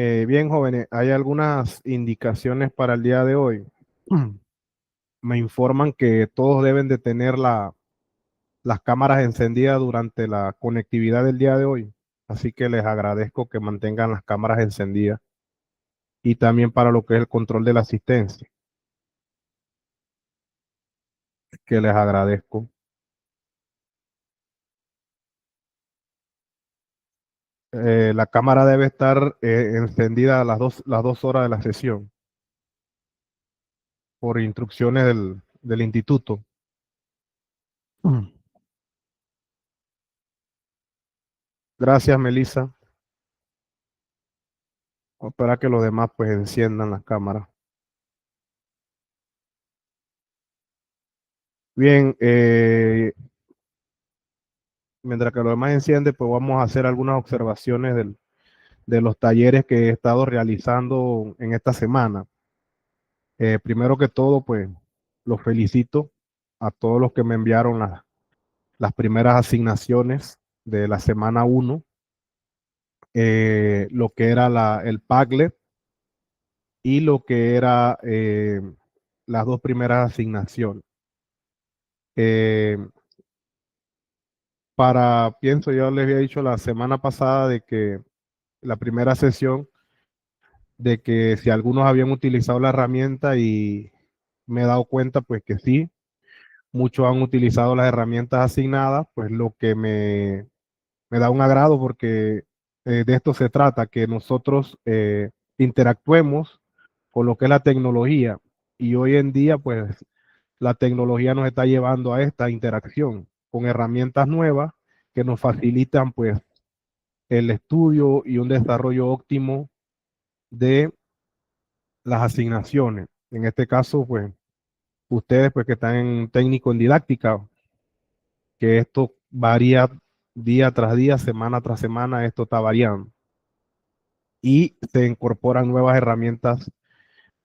Bien, jóvenes, hay algunas indicaciones para el día de hoy. Me informan que todos deben de tener las cámaras encendidas durante la conectividad del día de hoy. Así que les agradezco que mantengan las cámaras encendidas y también para lo que es el control de la asistencia, que les agradezco. La cámara debe estar encendida a las dos horas de la sesión por instrucciones del instituto. Gracias, Melissa. Para que los demás pues enciendan las cámaras. Bien, mientras que los demás encienden, pues vamos a hacer algunas observaciones de los talleres que he estado realizando en esta semana. Primero que todo, pues los felicito a todos los que me enviaron las primeras asignaciones de la semana 1, lo que era el Padlet y lo que era las dos primeras asignaciones. Eh, Pienso, yo les había dicho la semana pasada de que la primera sesión, de que si algunos habían utilizado la herramienta y me he dado cuenta pues que sí, muchos han utilizado las herramientas asignadas, pues lo que me da un agrado porque de esto se trata, que nosotros interactuemos con lo que es la tecnología y hoy en día pues la tecnología nos está llevando a esta interacción con herramientas nuevas que nos facilitan pues el estudio y un desarrollo óptimo de las asignaciones. En este caso, pues, ustedes pues que están en técnico en didáctica, que esto varía día tras día, semana tras semana, esto está variando. Y se incorporan nuevas herramientas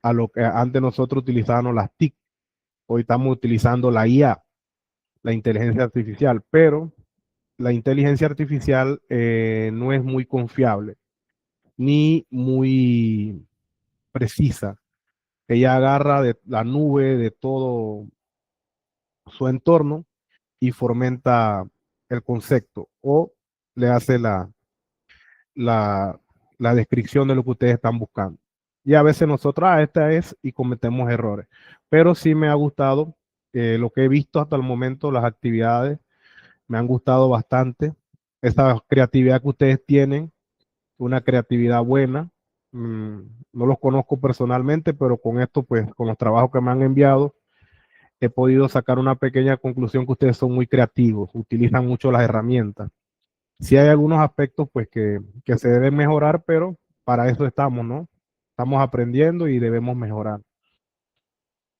a lo que antes nosotros utilizábamos las TIC. Hoy estamos utilizando la IA, la inteligencia artificial, pero la inteligencia artificial no es muy confiable ni muy precisa. Ella agarra de la nube de todo su entorno y fomenta el concepto o le hace la, la descripción de lo que ustedes están buscando. Y a veces nosotros, esta es, y cometemos errores. Pero sí me ha gustado lo que he visto hasta el momento, las actividades, me han gustado bastante. Esa creatividad que ustedes tienen, una creatividad buena. Mm, no los conozco personalmente, pero con esto, pues, con los trabajos que me han enviado, he podido sacar una pequeña conclusión que ustedes son muy creativos, utilizan mucho las herramientas. Sí hay algunos aspectos pues que se deben mejorar, pero para eso estamos, ¿no? Estamos aprendiendo y debemos mejorar.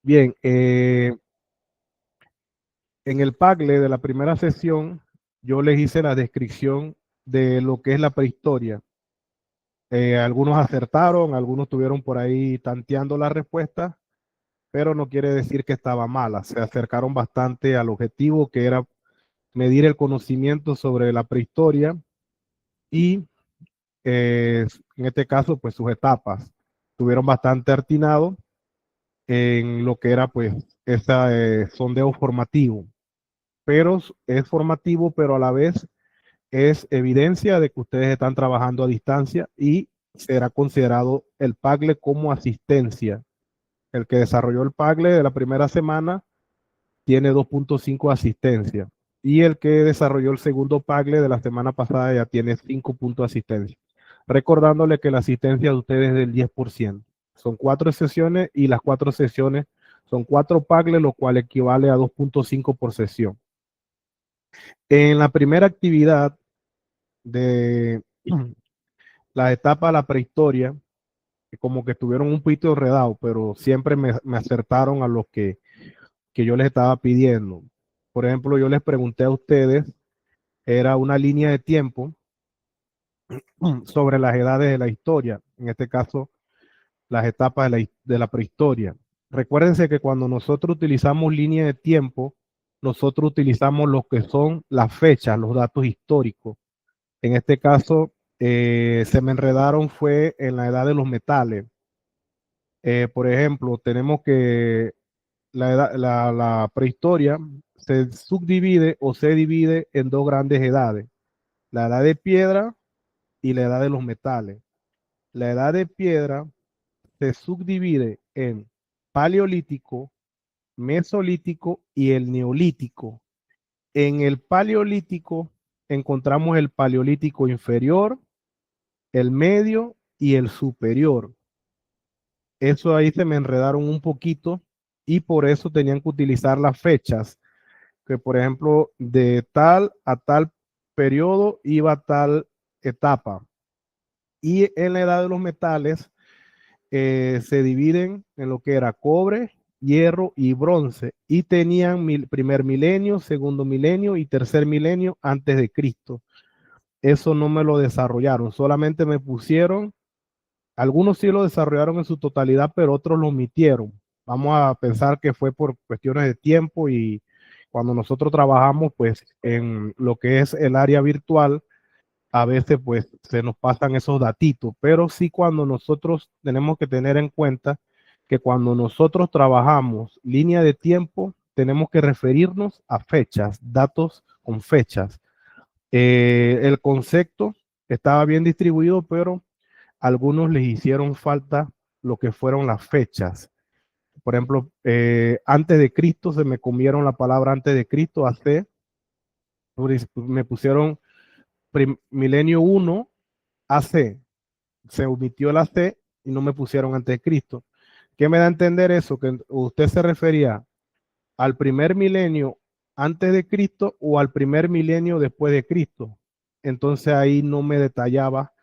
Bien, en el Padlet de la primera sesión, yo les hice la descripción de lo que es la prehistoria. Algunos acertaron, algunos estuvieron por ahí tanteando la respuesta, pero no quiere decir que estaba mala. Se acercaron bastante al objetivo que era medir el conocimiento sobre la prehistoria y en este caso, pues sus etapas. Estuvieron bastante atinados en lo que era pues ese sondeo formativo, pero es formativo, pero a la vez es evidencia de que ustedes están trabajando a distancia y será considerado el Padlet como asistencia. El que desarrolló el Padlet de la primera semana tiene 2.5 asistencia y el que desarrolló el segundo Padlet de la semana pasada ya tiene 5 puntos de asistencia. Recordándole que la asistencia de ustedes es del 10%. Son 4 sesiones y las 4 sesiones son 4 Padlet, lo cual equivale a 2.5 por sesión. En la primera actividad de la etapa de la prehistoria, como que estuvieron un poquito enredados, pero siempre me acertaron a lo que yo les estaba pidiendo. Por ejemplo, yo les pregunté a ustedes, era una línea de tiempo sobre las edades de la historia, en este caso, las etapas de la prehistoria. Recuérdense que cuando nosotros utilizamos línea de tiempo, nosotros utilizamos lo que son las fechas, los datos históricos. En este caso, Se me enredaron fue en la edad de los metales. Por ejemplo, tenemos que la prehistoria se subdivide o se divide en dos grandes edades, la edad de piedra y la edad de los metales. La edad de piedra se subdivide en paleolítico, mesolítico y el neolítico. En el paleolítico encontramos el paleolítico inferior, el medio y el superior. Eso ahí se me enredaron un poquito y por eso tenían que utilizar las fechas, que por ejemplo de tal a tal periodo iba tal etapa. Y en la edad de los metales se dividen en lo que era cobre, hierro y bronce y tenían primer milenio, segundo milenio y tercer milenio antes de Cristo. Eso no me lo desarrollaron, solamente me pusieron, algunos sí lo desarrollaron en su totalidad, pero otros lo omitieron. Vamos a pensar que fue por cuestiones de tiempo y cuando nosotros trabajamos pues en lo que es el área virtual, a veces pues se nos pasan esos datitos, pero sí cuando nosotros tenemos que tener en cuenta que cuando nosotros trabajamos línea de tiempo, tenemos que referirnos a fechas, datos con fechas. El concepto estaba bien distribuido, pero a algunos les hicieron falta lo que fueron las fechas. Por ejemplo, antes de Cristo se me comieron la palabra antes de Cristo, hace, me pusieron milenio 1 AC, se omitió la C y no me pusieron antes de Cristo. ¿Qué me da a entender eso? Que usted se refería al primer milenio antes de Cristo o al primer milenio después de Cristo. Entonces ahí no me detallaba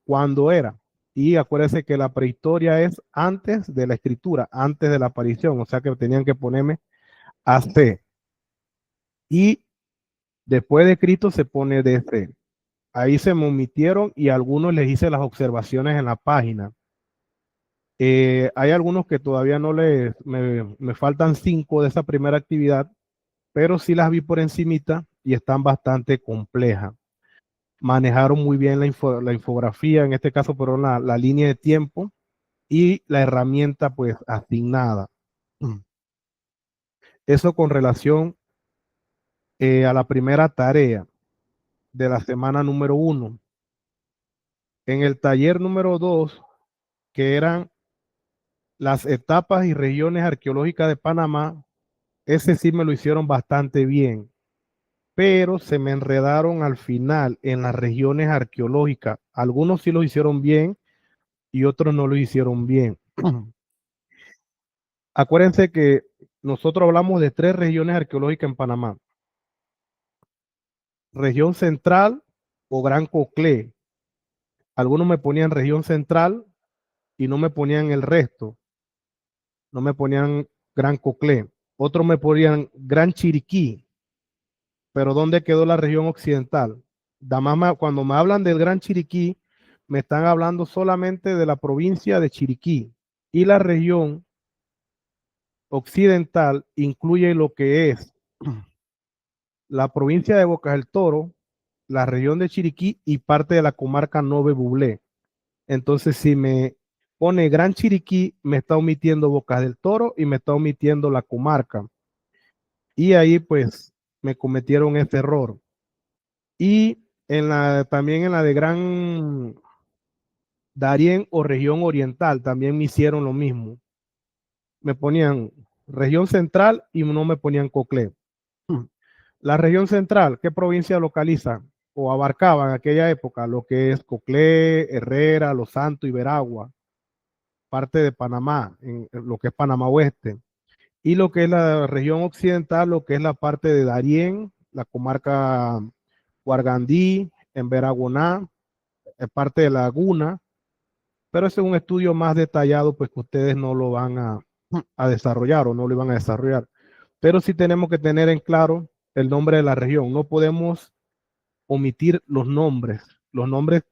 cuándo era. Y acuérdense que la prehistoria es antes de la escritura, antes de la aparición, o sea que tenían que ponerme AC. Y después de Cristo se pone DC. Ahí se me omitieron y a algunos les hice las observaciones en la página. Hay algunos que todavía no me faltan 5 de esa primera actividad, pero sí las vi por encimita y están bastante complejas. Manejaron muy bien la infografía, en este caso, pero la línea de tiempo y la herramienta pues asignada. Eso con relación a la primera tarea de la semana número 1. En el taller número 2, que eran las etapas y regiones arqueológicas de Panamá, ese sí me lo hicieron bastante bien, pero se me enredaron al final en las regiones arqueológicas. Algunos sí lo hicieron bien y otros no lo hicieron bien. Acuérdense que nosotros hablamos de 3 regiones arqueológicas en Panamá. Región central o Gran Coclé. Algunos me ponían región central y no me ponían el resto. No me ponían Gran Coclé. Otros me ponían Gran Chiriquí. Pero ¿dónde quedó la región occidental? Cuando me hablan del Gran Chiriquí, me están hablando solamente de la provincia de Chiriquí. Y la región occidental incluye lo que es la provincia de Bocas del Toro, la región de Chiriquí y parte de la comarca Nove Bublé. Entonces, si me pone Gran Chiriquí, me está omitiendo Bocas del Toro y me está omitiendo la comarca. Y ahí pues me cometieron ese error. Y también en la de Gran Darién o región oriental también me hicieron lo mismo. Me ponían región central y no me ponían Coclé. La región central, ¿qué provincia localiza o abarcaba en aquella época? Lo que es Coclé, Herrera, Los Santos y Veragua, parte de Panamá, en lo que es Panamá Oeste. Y lo que es la región occidental, lo que es la parte de Darién, la comarca Guargandí, en Veraguaná, parte de Laguna, pero ese es un estudio más detallado, pues que ustedes no lo van a desarrollar o no lo van a desarrollar. Pero sí tenemos que tener en claro el nombre de la región. No podemos omitir los nombres. Los nombres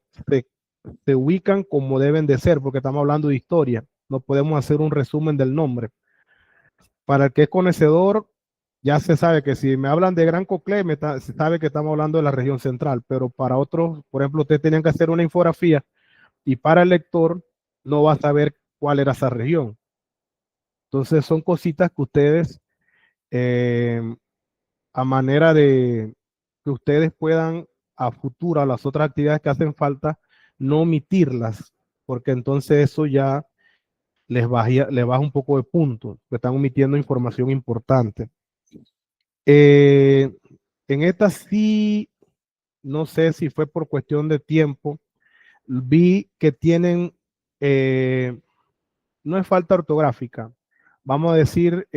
se ubican como deben de ser, porque estamos hablando de historia. No podemos hacer un resumen del nombre. Para el que es conocedor, Ya se sabe que si me hablan de Gran Coclé, se sabe que estamos hablando de la región central, pero para otros, por ejemplo, ustedes tenían que hacer una infografía y para el lector no va a saber cuál era esa región. Entonces son cositas que ustedes, eh, a manera de que ustedes puedan a futuro, a las otras actividades que hacen falta, no omitirlas, porque entonces eso ya les baja un poco de puntos, que están omitiendo información importante. Eh, en esta sí, no sé si fue por cuestión de tiempo, vi que tienen, no es falta ortográfica, vamos a decir,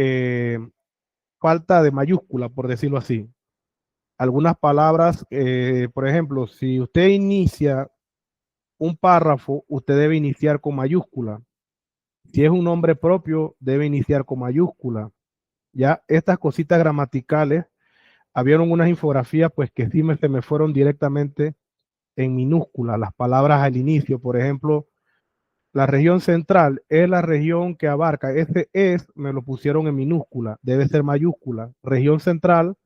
falta de mayúscula, por decirlo así. Algunas palabras, por ejemplo, si usted inicia un párrafo, usted debe iniciar con mayúscula. Si es un nombre propio, debe iniciar con mayúscula. Ya estas cositas gramaticales, habieron unas infografías pues que sí se me fueron directamente en minúscula, las palabras al inicio. Por ejemplo, la región central es la región que abarca, ese es, me lo pusieron en minúscula, debe ser mayúscula. Región central,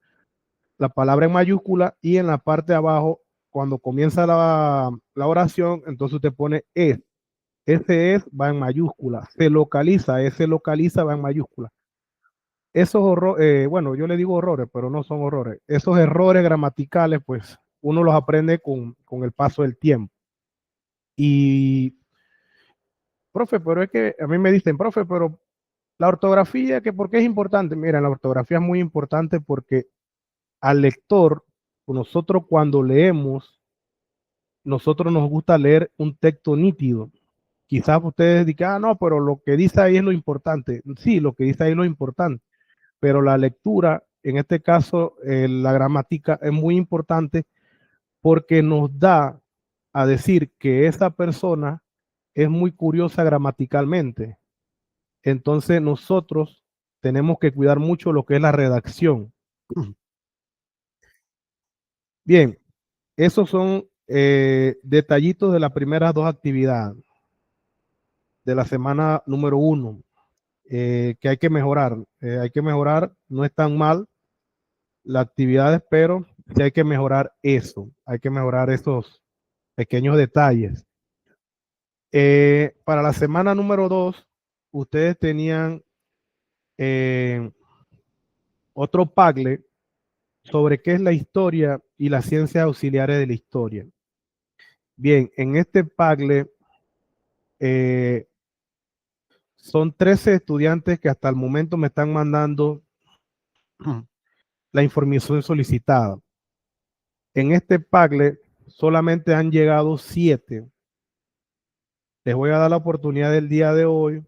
la palabra en mayúscula, y en la parte de abajo, cuando comienza la oración, entonces usted pone es. Ese es va en mayúscula. Se localiza, ese localiza va en mayúscula. Esos horrores, bueno, yo le digo horrores, pero no son horrores. Esos errores gramaticales, pues uno los aprende con el paso del tiempo. Y, profe, pero es que a mí me dicen, profe, pero la ortografía, que ¿por qué es importante? Mira, la ortografía es muy importante porque al lector, nosotros cuando leemos, nosotros nos gusta leer un texto nítido. Quizás ustedes digan, ah, no, pero lo que dice ahí es lo importante. Sí, lo que dice ahí es lo importante, pero la lectura, en este caso, la gramática es muy importante porque nos da a decir que esa persona es muy curiosa gramaticalmente. Entonces nosotros tenemos que cuidar mucho lo que es la redacción. Bien, esos son detallitos de las primeras dos actividades de la semana número 1, que hay que mejorar. Hay que mejorar, no es tan mal las actividades, pero sí hay que mejorar eso. Hay que mejorar esos pequeños detalles. Para la semana número 2, ustedes tenían eh, otro Padlet sobre qué es la historia y las ciencias auxiliares de la historia. Bien, en este Padlet son 13 estudiantes que hasta el momento me están mandando la información solicitada. En este Padlet solamente han llegado 7. Les voy a dar la oportunidad del día de hoy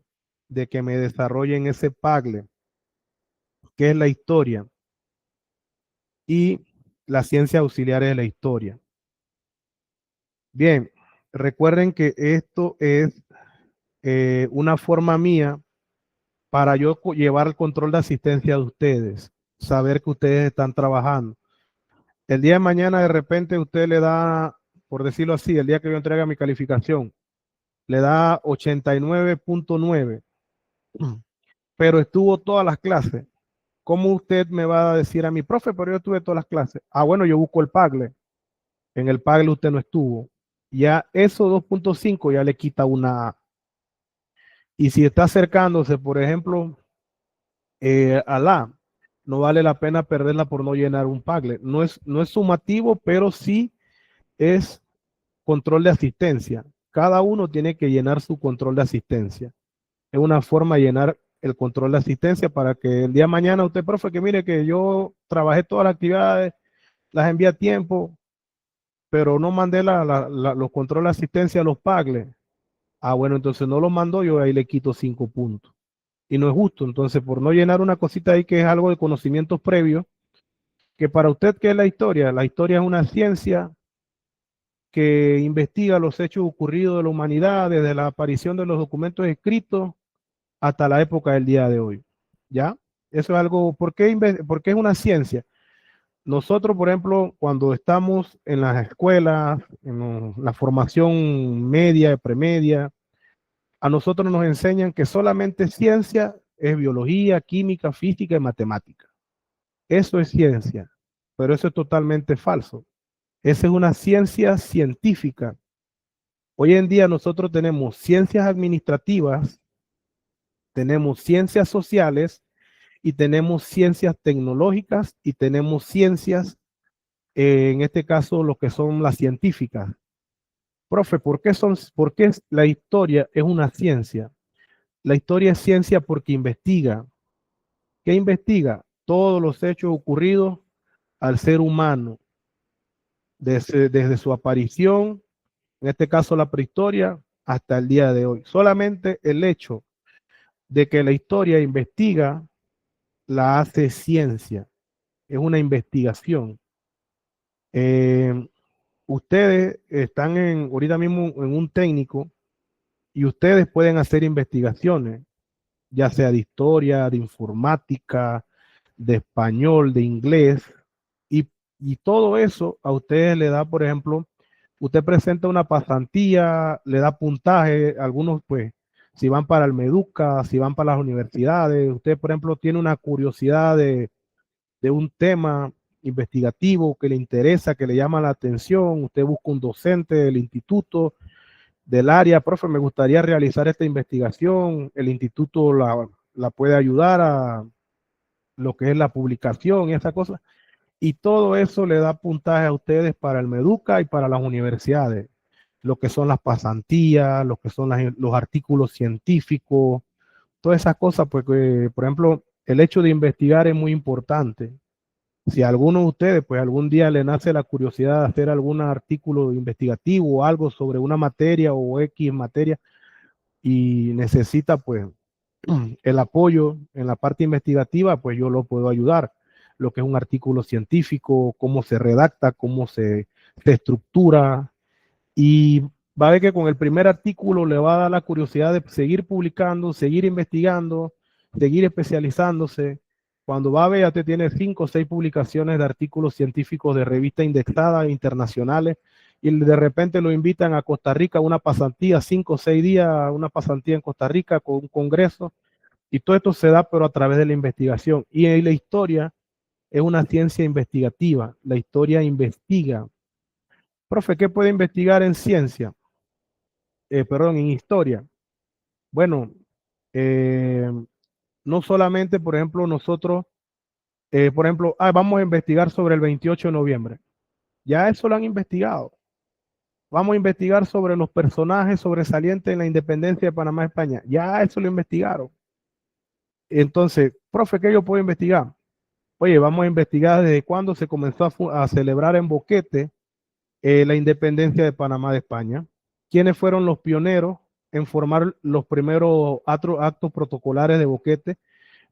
de que me desarrollen ese Padlet, que es la historia y las ciencias auxiliares de la historia. Bien, recuerden que esto es una forma mía para yo llevar el control de asistencia de ustedes, saber que ustedes están trabajando. El día de mañana de repente usted le da, por decirlo así, el día que yo entrega mi calificación, le da 89.9, pero estuvo todas las clases. ¿Cómo usted me va a decir a mi profe, pero yo tuve todas las clases? Ah, bueno, yo busco el Padlet. En el Padlet usted no estuvo. Ya eso 2.5 ya le quita una A. Y si está acercándose, por ejemplo, a la, no vale la pena perderla por no llenar un Padlet. No es sumativo, pero sí es control de asistencia. Cada uno tiene que llenar su control de asistencia. Es una forma de llenar el control de asistencia para que el día de mañana usted, profe, que mire que yo trabajé todas las actividades, las envié a tiempo, pero no mandé los controles de asistencia a los Padlet. Ah, bueno, entonces no los mando, yo ahí le quito 5 puntos. Y no es justo. Entonces, por no llenar una cosita ahí que es algo de conocimientos previos, que para usted, ¿qué es la historia? La historia es una ciencia que investiga los hechos ocurridos de la humanidad desde la aparición de los documentos escritos hasta la época del día de hoy. ¿Ya? Eso es algo, ¿por qué es una ciencia? Nosotros, por ejemplo, cuando estamos en las escuelas, en la formación media, premedia, a nosotros nos enseñan que solamente ciencia es biología, química, física y matemática. Eso es ciencia, pero eso es totalmente falso. Esa es una ciencia científica. Hoy en día nosotros tenemos ciencias administrativas, tenemos ciencias sociales y tenemos ciencias tecnológicas y tenemos ciencias, en este caso, lo que son las científicas. Profe, por qué la historia es una ciencia? La historia es ciencia porque investiga. ¿Qué investiga? Todos los hechos ocurridos al ser humano, desde su aparición, en este caso la prehistoria, hasta el día de hoy. Solamente el hecho de que la historia investiga la hace ciencia, es una investigación. Eh, Ustedes están ahorita mismo en un técnico y ustedes pueden hacer investigaciones, ya sea de historia, de informática, de español, de inglés, y, y todo eso a ustedes le da, por ejemplo, usted presenta una pasantía, le da puntaje, algunos pues, si van para el Meduca, si van para las universidades, usted, por ejemplo, tiene una curiosidad de un tema investigativo que le interesa, que le llama la atención, usted busca un docente del instituto, del área, profe, me gustaría realizar esta investigación, el instituto la puede ayudar a lo que es la publicación y esa cosa, y todo eso le da puntaje a ustedes para el Meduca y para las universidades, lo que son las pasantías, lo que son los artículos científicos, todas esas cosas, pues, por ejemplo, el hecho de investigar es muy importante. Si a alguno de ustedes, pues algún día le nace la curiosidad de hacer algún artículo investigativo o algo sobre una materia o X materia y necesita, pues, el apoyo en la parte investigativa, pues yo lo puedo ayudar. Lo que es un artículo científico, cómo se redacta, cómo se estructura, y va a ver que con el primer artículo le va a dar la curiosidad de seguir publicando, seguir investigando, seguir especializándose. Cuando va a ver, ya te tiene 5 o 6 publicaciones de artículos científicos de revistas indexadas internacionales y de repente lo invitan a Costa Rica a una pasantía, 5 o 6 días, una pasantía en Costa Rica con un congreso. Y todo esto se da, pero a través de la investigación. Y la historia es una ciencia investigativa. La historia investiga. Profe, ¿qué puede investigar en ciencia? Perdón, en historia. Bueno, eh, no solamente, por ejemplo, nosotros, por ejemplo, vamos a investigar sobre el 28 de noviembre. Ya eso lo han investigado. Vamos a investigar sobre los personajes sobresalientes en la independencia de Panamá, España. Ya eso lo investigaron. Entonces, profe, ¿qué yo puedo investigar? Oye, vamos a investigar desde cuándo se comenzó a celebrar en Boquete la independencia de Panamá de España. ¿Quiénes fueron los pioneros en formar los primeros actos protocolares de Boquete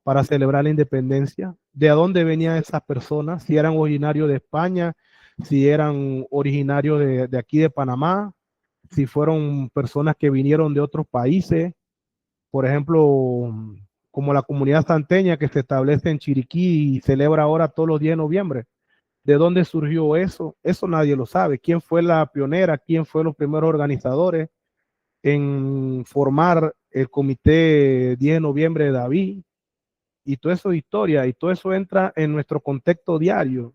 para celebrar la independencia? ¿De dónde venían esas personas? Si eran originarios de España, si eran originarios de aquí de Panamá, si fueron personas que vinieron de otros países, por ejemplo, como la comunidad santeña que se establece en Chiriquí y celebra ahora todos los días de noviembre. ¿De dónde surgió eso? Eso nadie lo sabe. ¿Quién fue la pionera? ¿Quién fue los primeros organizadores en formar el comité 10 de noviembre de David? Y todo eso es historia y todo eso entra en nuestro contexto diario.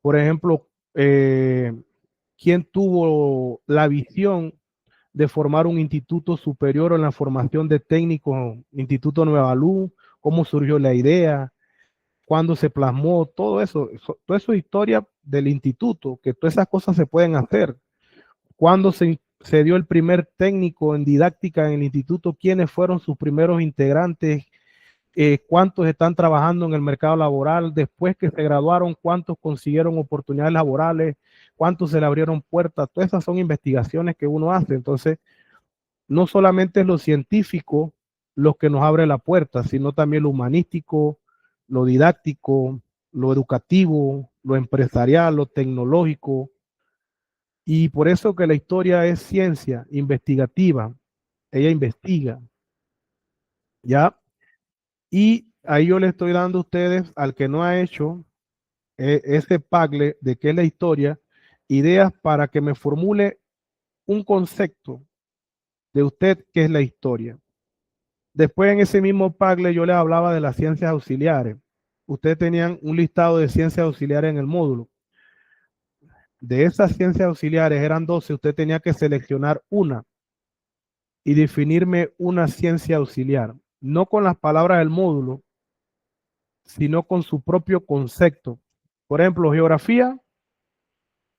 Por ejemplo, ¿quién tuvo la visión de formar un instituto superior en la formación de técnicos, Instituto Nueva Luz? ¿Cómo surgió la idea? ¿Cuándo se plasmó? Todo eso es historia del instituto, que todas esas cosas se pueden hacer. ¿Cuándo se dio el primer técnico en didáctica en el instituto? ¿Quiénes fueron sus primeros integrantes? ¿Cuántos están trabajando en el mercado laboral? Después que se graduaron, ¿cuántos consiguieron oportunidades laborales? ¿Cuántos se le abrieron puertas? Todas esas son investigaciones que uno hace. Entonces, no solamente es lo científico lo que nos abre la puerta, sino también lo humanístico, lo didáctico, lo educativo, lo empresarial, lo tecnológico. Y por eso que la historia es ciencia investigativa. Ella investiga, ¿ya? Y ahí yo le estoy dando a ustedes, al que no ha hecho ese pagle de qué es la historia, ideas para que me formule un concepto de usted qué es la historia. Después en ese mismo pagle yo le hablaba de las ciencias auxiliares. ustedes tenían un listado de ciencias auxiliares en el módulo. De esas ciencias auxiliares eran 12, usted tenía que seleccionar una y definirme una ciencia auxiliar, no con las palabras del módulo, sino con su propio concepto. Por ejemplo, geografía,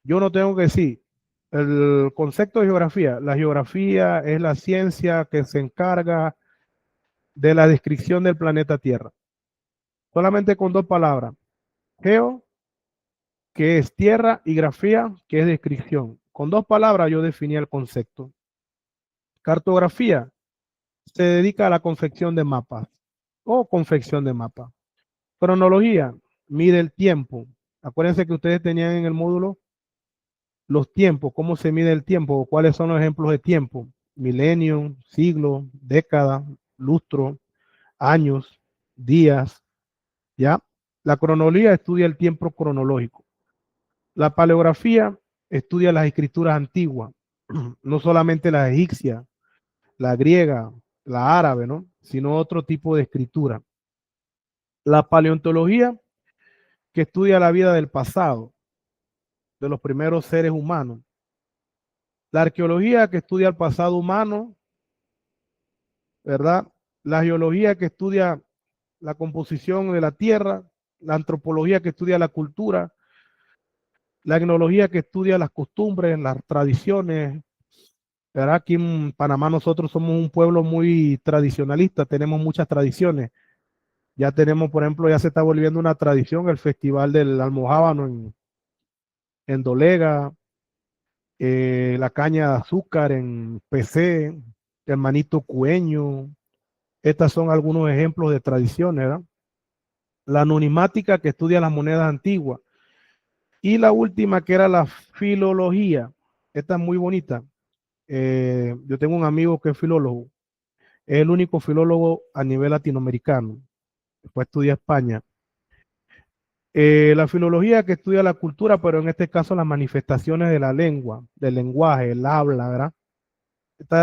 yo no tengo que decir el concepto de geografía. La geografía es la ciencia que se encarga de la descripción del planeta Tierra. Solamente con dos palabras. Geo, que es tierra, y grafía, que es descripción. Con dos palabras yo definía el concepto. Cartografía se dedica a la confección de mapas o confección de mapas. Cronología mide el tiempo. Acuérdense que ustedes tenían en el módulo los tiempos, cómo se mide el tiempo, cuáles son los ejemplos de tiempo. Milenio, siglo, década, lustro, años, días, ¿ya? La cronología estudia el tiempo cronológico. La paleografía estudia las escrituras antiguas, no solamente las egipcias, la griega, la árabe, ¿no? Sino otro tipo de escritura. La paleontología, que estudia la vida del pasado, de los primeros seres humanos. La arqueología, que estudia el pasado humano, ¿verdad? La geología, que estudia la composición de la tierra. La antropología, que estudia la cultura. La etnología, que estudia las costumbres, las tradiciones, ¿verdad? Aquí en Panamá nosotros somos un pueblo muy tradicionalista, tenemos muchas tradiciones. Ya tenemos, por ejemplo, ya se está volviendo una tradición el Festival del Almojábano en Dolega, la caña de azúcar en PC, el manito cueño. Estas son algunos ejemplos de tradiciones, ¿verdad? La numismática, que estudia las monedas antiguas. Y la última, que era la filología. Esta es muy bonita. Yo tengo un amigo que es filólogo. Es el único filólogo a nivel latinoamericano. Después estudia España. La filología, que estudia la cultura, pero en este caso las manifestaciones de la lengua, del lenguaje, el habla, ¿verdad?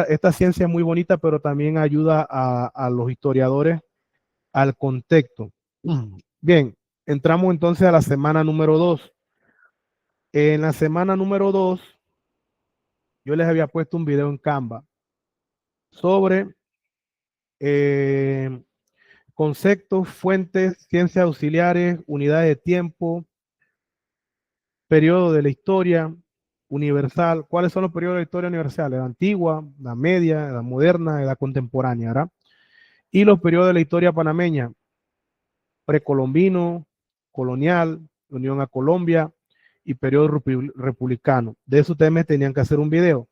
Esta ciencia es muy bonita, pero también ayuda a los historiadores al contexto. Bien, entramos entonces a la semana número 2. En la semana número 2, yo les había puesto un video en Canva sobre eh, conceptos, fuentes, ciencias auxiliares, unidades de tiempo, periodo de la historia universal. ¿Cuáles son los periodos de la historia universal? La antigua, la media, la moderna, la contemporánea, ¿verdad? Y los periodos de la historia panameña, precolombino, colonial, unión a Colombia y periodo republicano. De eso ustedes me tenían que hacer un video.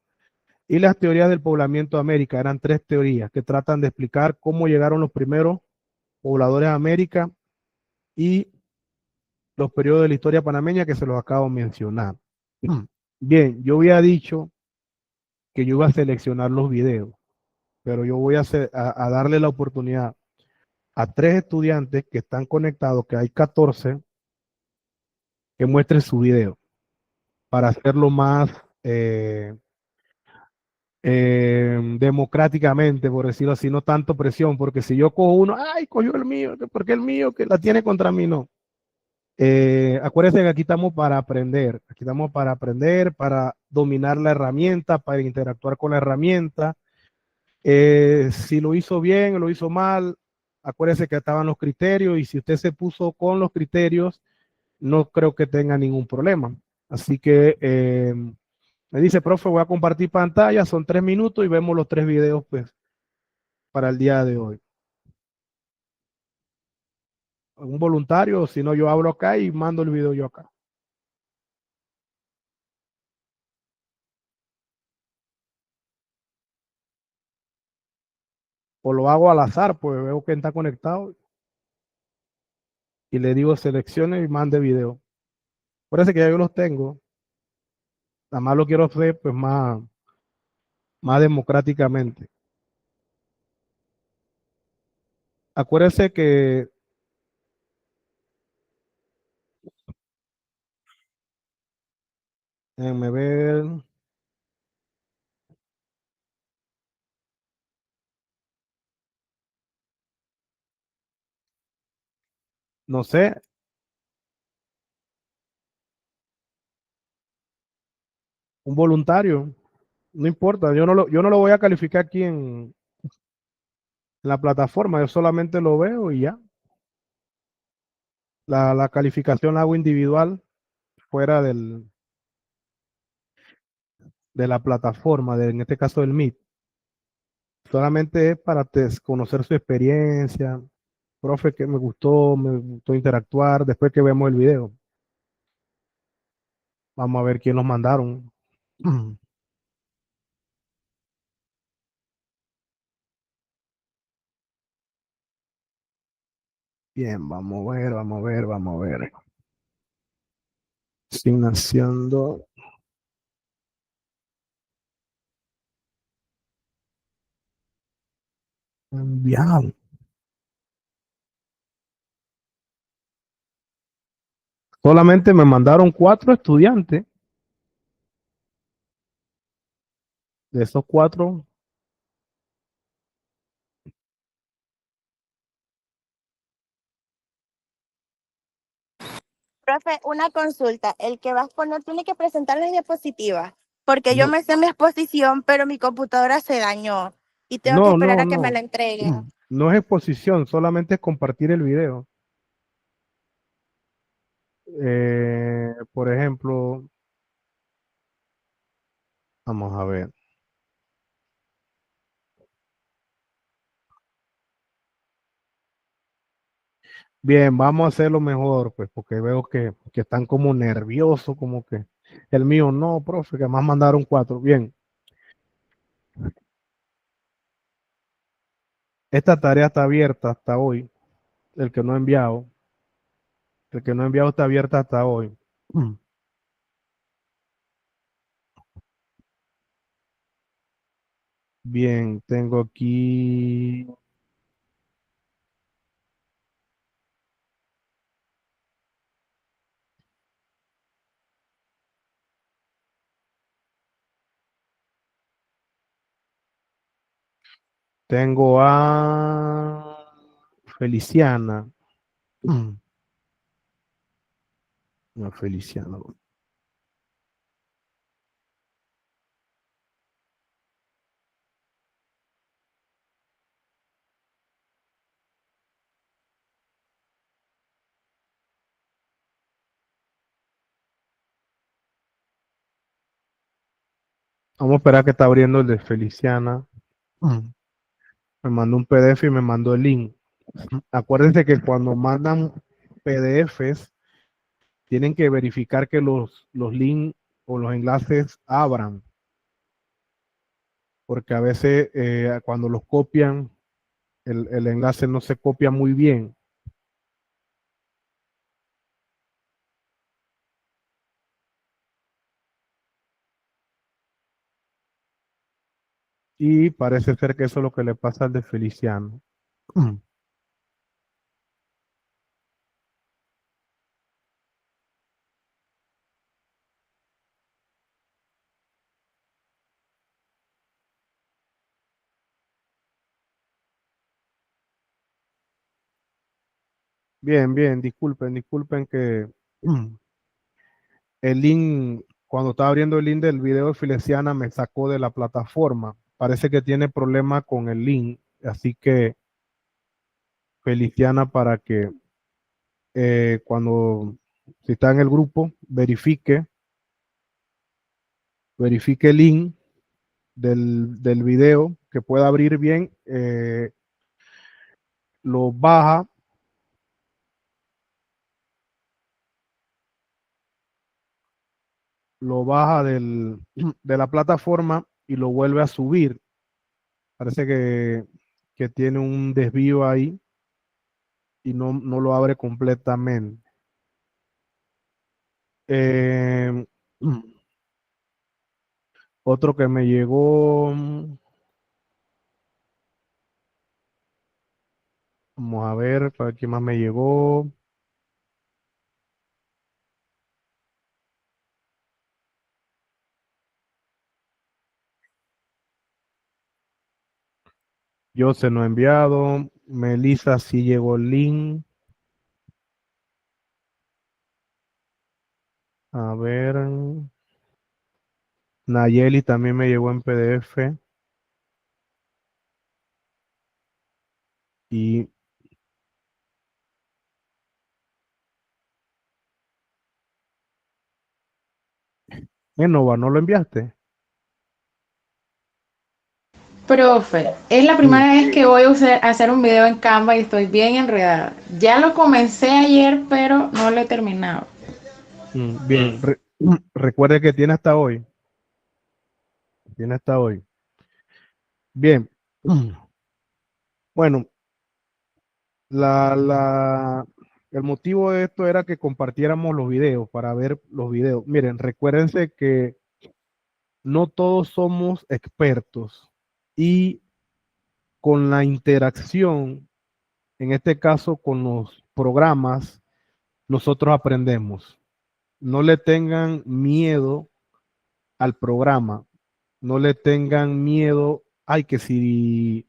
Y las teorías del poblamiento de América, eran tres teorías que tratan de explicar cómo llegaron los primeros pobladores a América y los periodos de la historia panameña que se los acabo de mencionar. Bien, yo había dicho que yo iba a seleccionar los videos, pero yo voy a darle la oportunidad a tres estudiantes que están conectados, que hay 14, que muestren su video para hacerlo más eh, democráticamente, por decirlo así, no tanto presión, porque si yo cojo uno, ay, cogió el mío, ¿por qué el mío que la tiene contra mí? No. Acuérdense que aquí estamos para aprender, para dominar la herramienta, para interactuar con la herramienta. Si lo hizo bien o lo hizo mal, acuérdense que estaban los criterios y si usted se puso con los criterios, no creo que tenga ningún problema. Así que me dice, profe, voy a compartir pantalla, son 3 minutos y vemos los tres videos pues para el día de hoy. Un voluntario, si no yo hablo acá y mando el video yo acá. O lo hago al azar, pues veo quién está conectado y le digo seleccione y mande video. Parece que ya yo los tengo, nada más lo quiero hacer pues más democráticamente. Acuérdese que, déjenme ver, No sé, un voluntario, no importa, yo no lo voy a calificar aquí en la plataforma, yo solamente lo veo y ya. La calificación la hago individual fuera de la plataforma, en este caso del Meet. Solamente es para conocer su experiencia. Profe, que me gustó interactuar después que vemos el video. Vamos a ver quién los mandaron. Bien, vamos a ver, vamos a ver, vamos a ver. Asignación enviado. Solamente me mandaron 4 estudiantes. De esos 4, Profe, una consulta. El que va a exponer tiene que presentar las diapositivas, porque yo no, me sé mi exposición, pero mi computadora se dañó y tengo que no, esperar no, a que me no. la entreguen. No es exposición, solamente es compartir el video. Por ejemplo, vamos a ver. Bien, vamos a hacerlo mejor, pues, porque veo que están como nerviosos, como que el mío no, profe, que más mandaron 4. Bien, esta tarea está abierta hasta hoy. El que no ha enviado, el que no ha enviado está abierta hasta hoy. Bien, tengo aquí, tengo a Feliciana. No, Feliciana. Vamos a esperar que está abriendo el de Feliciana. Me mandó un PDF y me mandó el link. Acuérdense que cuando mandan PDFs, tienen que verificar que los links o los enlaces abran, porque a veces cuando los copian, el enlace no se copia muy bien y parece ser que eso es lo que le pasa al de Feliciano. Bien, bien, disculpen que el link, cuando estaba abriendo el link del video de Feliciana, me sacó de la plataforma. Parece que tiene problema con el link, así que Feliciana, para que cuando si está en el grupo, verifique el link del video que pueda abrir bien, lo baja, de la plataforma y lo vuelve a subir. Parece que tiene un desvío ahí y no lo abre completamente. Eh, otro que me llegó, vamos a ver, para quién más me llegó. Yo se lo he enviado. Melissa sí llegó el link. A ver. Nayeli también me llegó en PDF. Y Nova, ¿no lo enviaste? Profe, es la Mm, primera vez que voy a hacer un video en Canva y estoy bien enredada. Ya lo comencé ayer, pero no lo he terminado. bien. Recuerde que tiene hasta hoy. Tiene hasta hoy. Bien. Bueno, el motivo de esto era que compartiéramos los videos para ver los videos. Miren, recuérdense que no todos somos expertos y con la interacción, en este caso con los programas, nosotros aprendemos. No le tengan miedo al programa, no le tengan miedo, ay, que si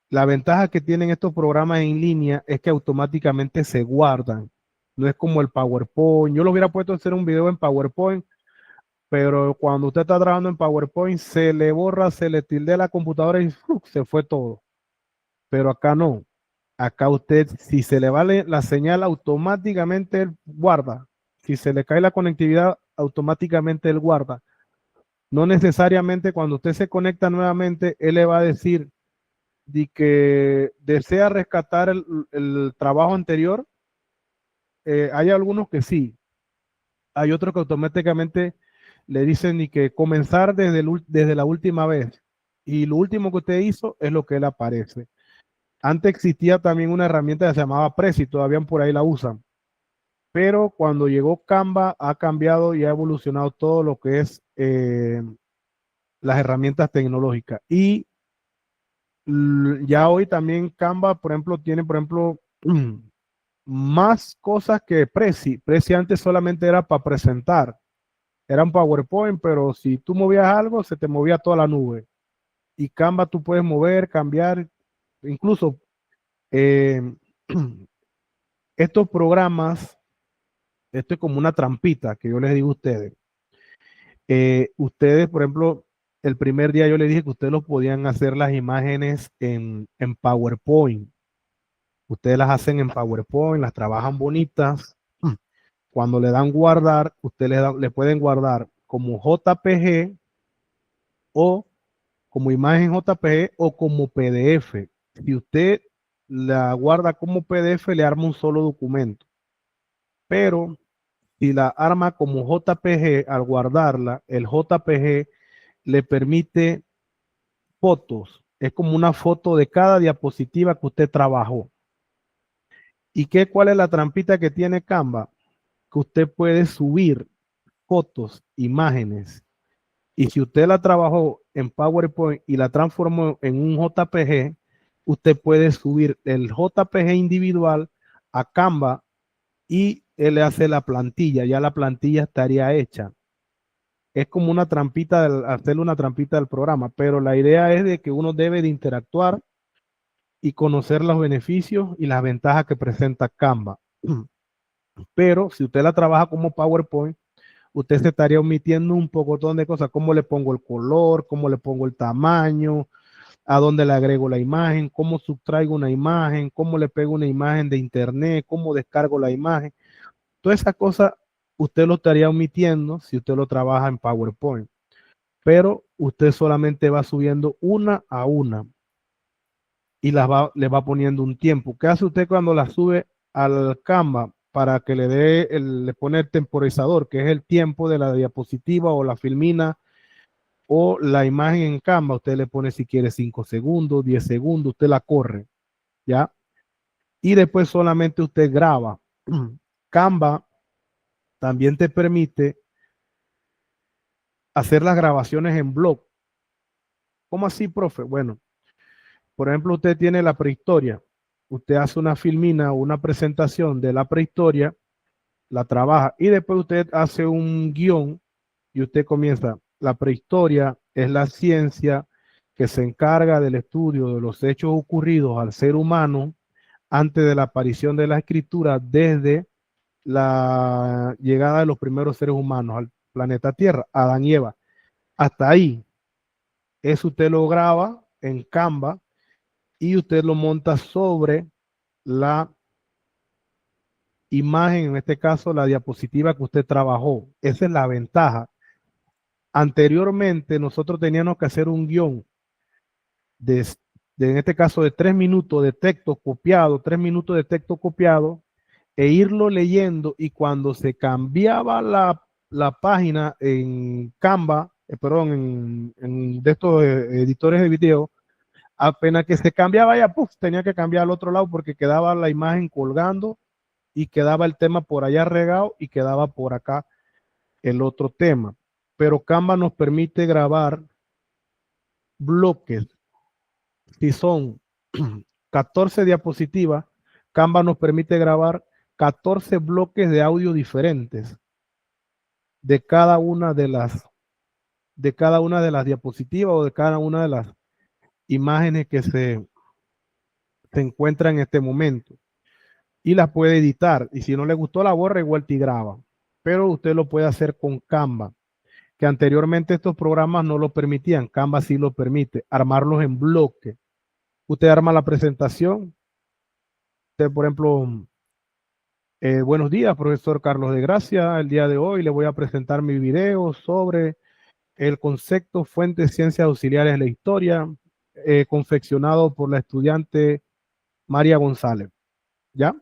la ventaja que tienen estos programas en línea es que automáticamente se guardan. No es como el PowerPoint. Yo lo hubiera puesto a hacer un video en PowerPoint, pero cuando usted está trabajando en PowerPoint, se le borra, se le tilde la computadora y se fue todo. Pero acá no. Acá usted, si se le vale la señal, automáticamente él guarda. Si se le cae la conectividad, automáticamente él guarda. No necesariamente cuando usted se conecta nuevamente, él le va a decir de que desea rescatar el trabajo anterior. Hay algunos que sí, hay otros que automáticamente le dicen ni que comenzar desde la última vez. Y lo último que usted hizo es lo que él aparece. Antes existía también una herramienta que se llamaba Prezi, todavía por ahí la usan. Pero cuando llegó Canva ha cambiado y ha evolucionado todo lo que es las herramientas tecnológicas. Y ya hoy también Canva, por ejemplo, tiene, por ejemplo, más cosas que Prezi. Prezi antes solamente era para presentar. Era un PowerPoint, pero si tú movías algo, se te movía toda la nube. Y Canva tú puedes mover, cambiar, incluso eh, estos programas, esto es como una trampita que yo les digo a ustedes. Ustedes, por ejemplo, el primer día yo les dije que ustedes los podían hacer las imágenes en PowerPoint. Ustedes las hacen en PowerPoint, las trabajan bonitas. Cuando le dan guardar, ustedes le pueden guardar como JPG o como imagen JPG o como PDF. Si usted la guarda como PDF, le arma un solo documento. Pero si la arma como JPG, al guardarla, el JPG le permite fotos. Es como una foto de cada diapositiva que usted trabajó. ¿Y cuál es la trampita que tiene Canva? Que usted puede subir fotos, imágenes. Y si usted la trabajó en PowerPoint y la transformó en un JPG, usted puede subir el JPG individual a Canva y él le hace la plantilla. Ya la plantilla estaría hecha. Es como una trampita, hacerle una trampita del programa, pero la idea es de que uno debe de interactuar y conocer los beneficios y las ventajas que presenta Canva. Pero si usted la trabaja como PowerPoint, usted se estaría omitiendo un pocotón de cosas, cómo le pongo el color, cómo le pongo el tamaño, a dónde le agrego la imagen, cómo sustraigo una imagen, cómo le pego una imagen de internet, cómo descargo la imagen. Todas esas cosas usted lo estaría omitiendo si usted lo trabaja en PowerPoint, pero usted solamente va subiendo una a una y le va poniendo un tiempo. ¿Qué hace usted cuando la sube al Canva? Para que le pone el temporizador, que es el tiempo de la diapositiva o la filmina o la imagen en Canva. Usted le pone si quiere 5 segundos, 10 segundos, usted la corre, ¿ya? Y después solamente usted graba. Canva también te permite hacer las grabaciones en blog. ¿Cómo así, profe? Bueno, por ejemplo, usted tiene la prehistoria. Usted hace una filmina o una presentación de la prehistoria, la trabaja y después usted hace un guión y usted comienza. La prehistoria es la ciencia que se encarga del estudio de los hechos ocurridos al ser humano antes de la aparición de la escritura desde la llegada de los primeros seres humanos al planeta Tierra, Adán y Eva. Hasta ahí. Eso usted lo graba en Canva y usted lo monta sobre la imagen, en este caso la diapositiva que usted trabajó. Esa es la ventaja. Anteriormente nosotros teníamos que hacer un guión en este caso de 3 minutos de texto copiado, 3 minutos de texto copiado, e irlo leyendo, y cuando se cambiaba la página en Canva, perdón, en de estos editores de video, apenas que se cambiaba ya, puff, tenía que cambiar al otro lado porque quedaba la imagen colgando y quedaba el tema por allá regado y quedaba por acá el otro tema. Pero Canva nos permite grabar bloques. Si son 14 diapositivas, Canva nos permite grabar 14 bloques de audio diferentes de cada una de las diapositivas o de cada una de las imágenes que se encuentran en este momento, y las puede editar, y si no le gustó la borra y vuelta y graba, pero usted lo puede hacer con Canva, que anteriormente estos programas no lo permitían. Canva sí lo permite, armarlos en bloque. Usted arma la presentación. Usted, por ejemplo, buenos días, profesor Carlos de Gracia. El día de hoy le voy a presentar mi video sobre el concepto fuentes ciencias auxiliares de la historia, confeccionado por la estudiante María González. ¿Ya?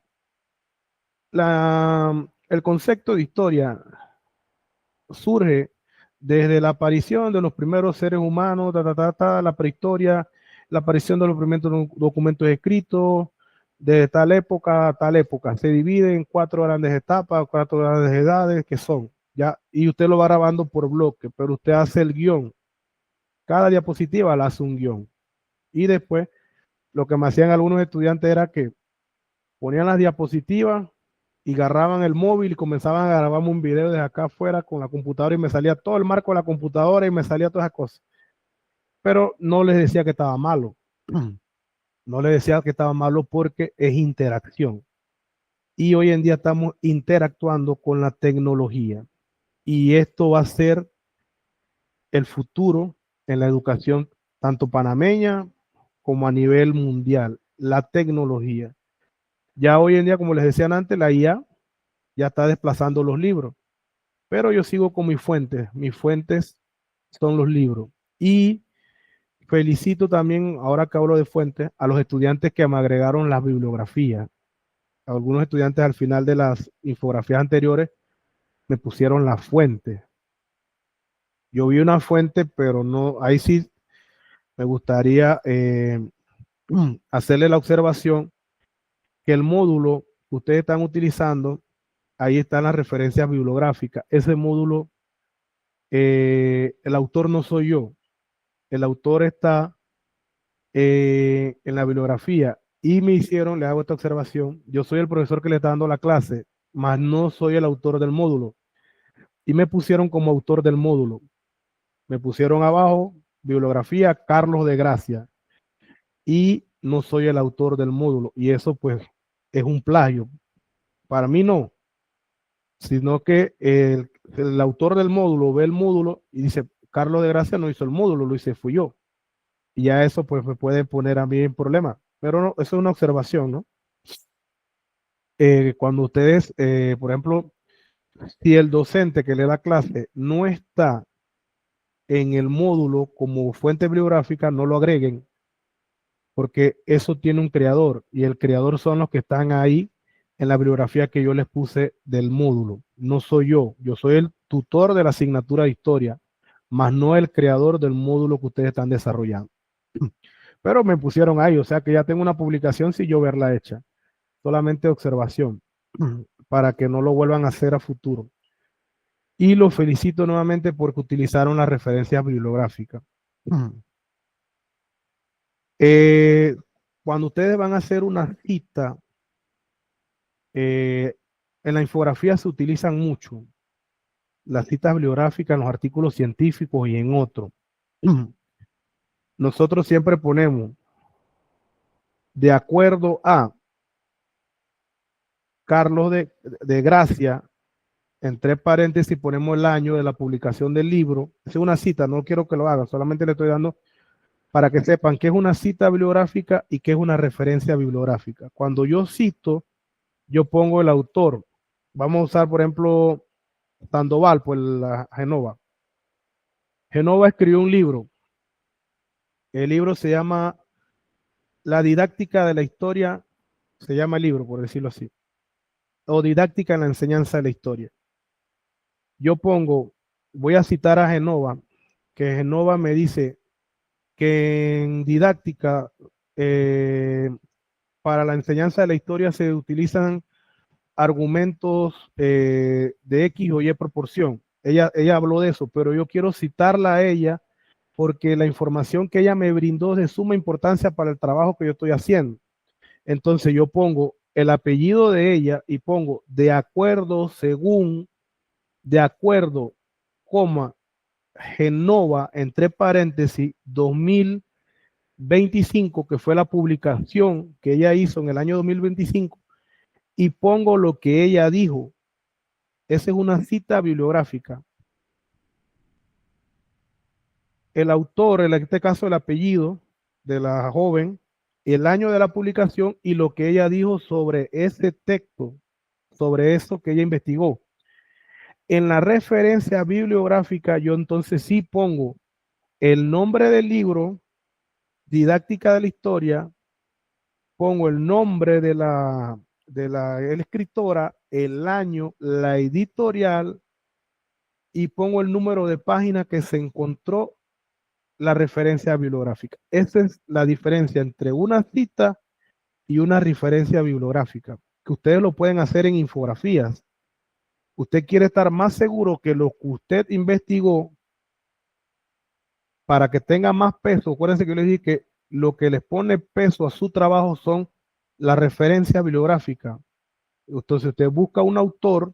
El concepto de historia surge desde la aparición de los primeros seres humanos, la prehistoria, la aparición de los primeros documentos escritos, de tal época a tal época. Se divide en 4 grandes etapas, 4 grandes edades que son, ¿ya? Y usted lo va grabando por bloque, pero usted hace el guión. Cada diapositiva la hace un guión. Y después, lo que me hacían algunos estudiantes era que ponían las diapositivas y agarraban el móvil y comenzaban a grabarme un video desde acá afuera con la computadora, y me salía todo el marco de la computadora y me salía todas esas cosas. Pero no les decía que estaba malo. No les decía que estaba malo porque es interacción. Y hoy en día estamos interactuando con la tecnología. Y esto va a ser el futuro en la educación, tanto panameña como a nivel mundial. La tecnología. Ya hoy en día, como les decían antes, la IA ya está desplazando los libros. Pero yo sigo con mis fuentes. Mis fuentes son los libros. Y felicito también, ahora que hablo de fuentes, a los estudiantes que me agregaron las bibliografías. Algunos estudiantes al final de las infografías anteriores me pusieron las fuentes. Yo vi una fuente, pero no, ahí sí me gustaría hacerle la observación que el módulo que ustedes están utilizando, ahí están las referencias bibliográficas. Ese módulo, el autor no soy yo. El autor está en la bibliografía, y me hicieron, le hago esta observación, yo soy el profesor que le está dando la clase, mas no soy el autor del módulo, y me pusieron como autor del módulo. Me pusieron abajo, bibliografía Carlos de Gracia, y no soy el autor del módulo, y eso pues es un plagio. Para mí no, sino que el autor del módulo ve el módulo y dice, Carlos de Gracia no hizo el módulo, lo hice fui yo. Y ya eso pues me puede poner a mí en problema. Pero no, eso es una observación, ¿no? Cuando ustedes, por ejemplo, si el docente que le da clase no está en el módulo como fuente bibliográfica, no lo agreguen, porque eso tiene un creador, y el creador son los que están ahí en la bibliografía que yo les puse del módulo. No soy yo, yo soy el tutor de la asignatura de historia, más no el creador del módulo que ustedes están desarrollando. Pero me pusieron ahí, o sea que ya tengo una publicación sin yo verla hecha. Solamente observación, para que no lo vuelvan a hacer a futuro. Y los felicito nuevamente porque utilizaron las referencias bibliográficas. Cuando ustedes van a hacer una cita, en la infografía se utilizan mucho las citas bibliográficas en los artículos científicos y en otros. Nosotros siempre ponemos de acuerdo a Carlos de Gracia, entre paréntesis ponemos el año de la publicación del libro. Es una cita, no quiero que lo hagan, solamente le estoy dando para que sepan qué es una cita bibliográfica y qué es una referencia bibliográfica. Cuando yo cito, yo pongo el autor. Vamos a usar, por ejemplo, Sandoval, pues la Genova. Genova escribió un libro. El libro se llama La didáctica de la historia, se llama el libro, por decirlo así, o didáctica en la enseñanza de la historia. Yo pongo, voy a citar a Genova, que Genova me dice que en didáctica, para la enseñanza de la historia se utilizan argumentos de X o Y proporción. Ella habló de eso, pero yo quiero citarla a ella porque la información que ella me brindó es de suma importancia para el trabajo que yo estoy haciendo. Entonces yo pongo el apellido de ella y pongo de acuerdo, según, de acuerdo, coma, Genova, entre paréntesis, 2025, que fue la publicación que ella hizo en el año 2025, y pongo lo que ella dijo. Esa es una cita bibliográfica. El autor, en este caso el apellido de la joven, el año de la publicación y lo que ella dijo sobre ese texto, sobre eso que ella investigó. En la referencia bibliográfica yo entonces sí pongo el nombre del libro, didáctica de la historia, pongo el nombre de la escritora, el año, la editorial y pongo el número de página que se encontró la referencia bibliográfica. Esa es la diferencia entre una cita y una referencia bibliográfica, que ustedes lo pueden hacer en infografías. Usted quiere estar más seguro que lo que usted investigó para que tenga más peso. Acuérdense que yo les dije que lo que les pone peso a su trabajo son las referencias bibliográficas. Entonces usted busca un autor.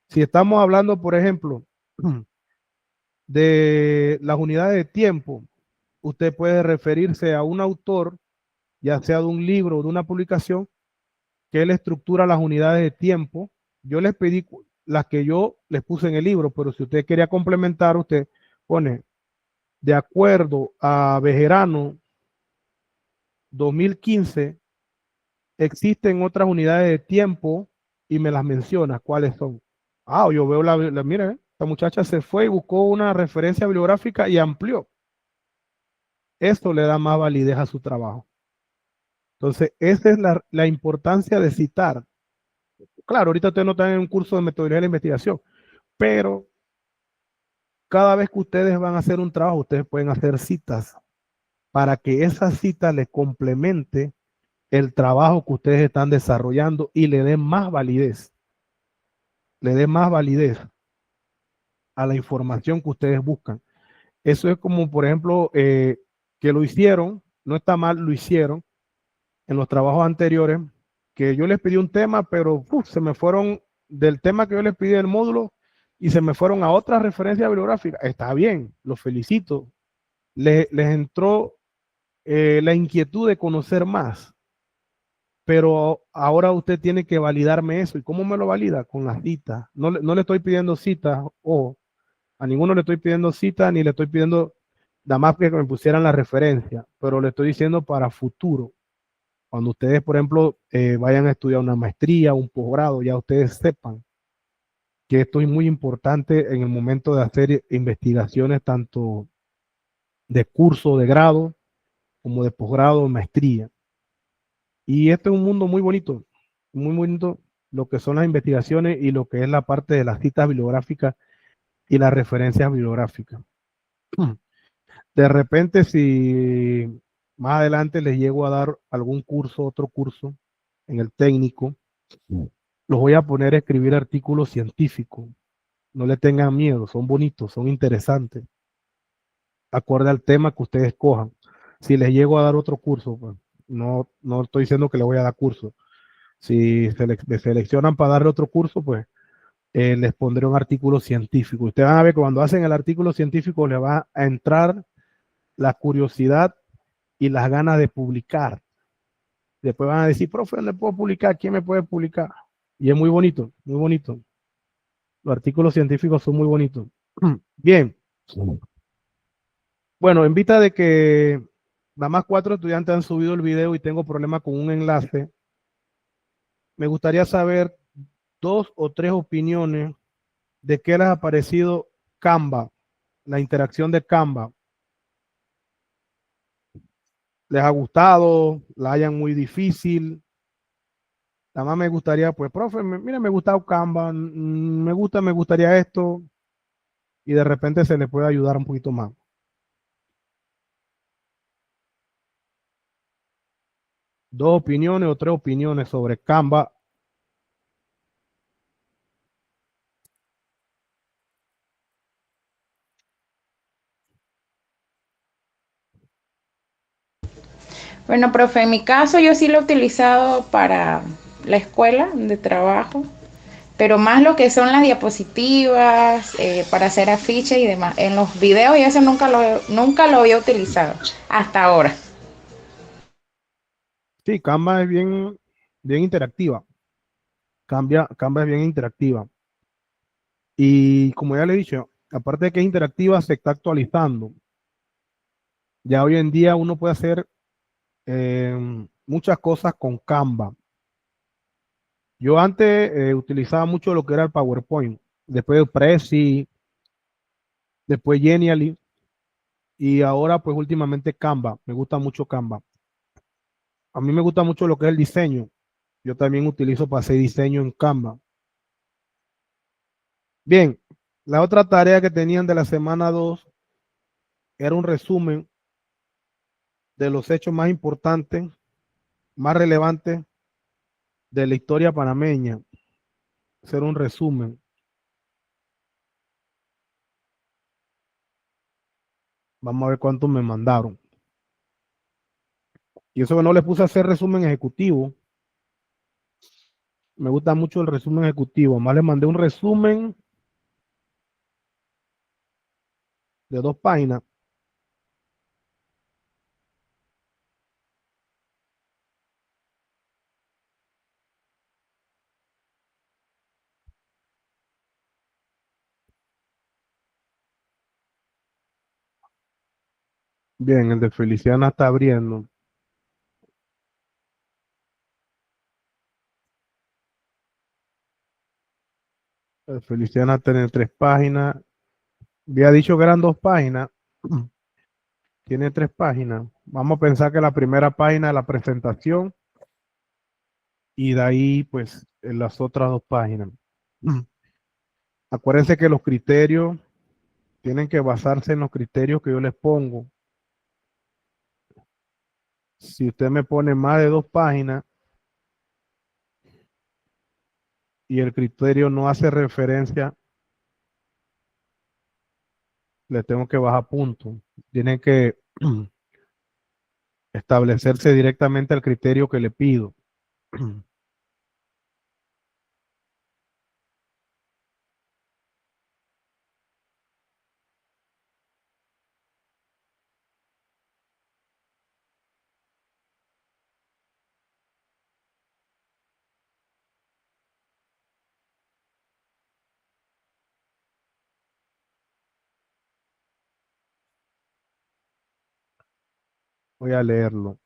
Si estamos hablando, por ejemplo, de las unidades de tiempo, usted puede referirse a un autor, ya sea de un libro o de una publicación, que él estructura las unidades de tiempo. Yo les pedí las que yo les puse en el libro, pero si usted quería complementar, usted pone de acuerdo a Bejerano 2015, existen otras unidades de tiempo y me las menciona cuáles son. Ah, yo veo mira, esta muchacha se fue y buscó una referencia bibliográfica y amplió. Esto le da más validez a su trabajo. Entonces, esa es la importancia de citar. Claro, ahorita ustedes no están en un curso de metodología de la investigación, pero cada vez que ustedes van a hacer un trabajo, ustedes pueden hacer citas para que esa cita le complemente el trabajo que ustedes están desarrollando y le dé más validez. Le dé más validez a la información que ustedes buscan. Eso es como, por ejemplo, que lo hicieron, no está mal, lo hicieron en los trabajos anteriores, que yo les pedí un tema, pero se me fueron del tema que yo les pedí del módulo y se me fueron a otra referencia bibliográfica. Está bien, los felicito. Les entró la inquietud de conocer más, pero ahora usted tiene que validarme eso. ¿Y cómo me lo valida? Con las citas. No le estoy pidiendo citas, o a ninguno le estoy pidiendo cita, ni le estoy pidiendo nada más que me pusieran la referencia, pero le estoy diciendo para futuro. Cuando ustedes, por ejemplo, vayan a estudiar una maestría, un posgrado, ya ustedes sepan que esto es muy importante en el momento de hacer investigaciones tanto de curso de grado como de posgrado o maestría. Y este es un mundo muy bonito lo que son las investigaciones y lo que es la parte de las citas bibliográficas y las referencias bibliográficas. De repente, si más adelante les llego a dar algún curso, otro curso en el técnico, los voy a poner a escribir artículos científicos. No le tengan miedo, son bonitos, son interesantes, acorde al tema que ustedes escojan. Si les llego a dar otro curso, pues, no estoy diciendo que les voy a dar curso. Si me seleccionan para darle otro curso, pues les pondré un artículo científico. Ustedes van a ver que cuando hacen el artículo científico les va a entrar la curiosidad y las ganas de publicar. Después van a decir, profe, ¿dónde puedo publicar? ¿Quién me puede publicar? Y es muy bonito, muy bonito. Los artículos científicos son muy bonitos. Bien. Bueno, en vista de que nada más 4 estudiantes han subido el video y tengo problema con un enlace, me gustaría saber 2 o 3 opiniones de qué les ha parecido Canva, la interacción de Canva. ¿Les ha gustado? ¿La hayan muy difícil? Nada más me gustaría, pues, profe, mira, me gusta Canva, me gustaría esto, y de repente se le puede ayudar un poquito más. 2 opiniones o 3 opiniones sobre Canva. Bueno, profe, en mi caso yo sí lo he utilizado para la escuela de trabajo, pero más lo que son las diapositivas, para hacer afiches y demás. En los videos y eso nunca lo había utilizado hasta ahora. Sí, Canva es bien, bien interactiva. Canva es bien interactiva. Y como ya le he dicho, aparte de que es interactiva, se está actualizando. Ya hoy en día uno puede hacer muchas cosas con Canva. Yo antes utilizaba mucho lo que era el PowerPoint, después Prezi, después Genially, y ahora pues últimamente Canva. Me gusta mucho Canva. A mí me gusta mucho lo que es el diseño. Yo también utilizo para hacer diseño en Canva. Bien, la otra tarea que tenían de la semana 2 era un resumen de los hechos más importantes, más relevantes de la historia panameña. Hacer un resumen. Vamos a ver cuántos me mandaron. Y eso que no les puse a hacer resumen ejecutivo. Me gusta mucho el resumen ejecutivo. Más les mandé un resumen de 2 páginas. Bien, el de Feliciana está abriendo. El de Feliciana tiene 3 páginas. Había dicho que eran 2 páginas. Tiene 3 páginas. Vamos a pensar que la primera página es la presentación y de ahí, pues, en las otras 2 páginas. Acuérdense que los criterios tienen que basarse en los criterios que yo les pongo. Si usted me pone más de 2 páginas y el criterio no hace referencia, le tengo que bajar puntos. Tienen que establecerse directamente al criterio que le pido. Voy a leerlo.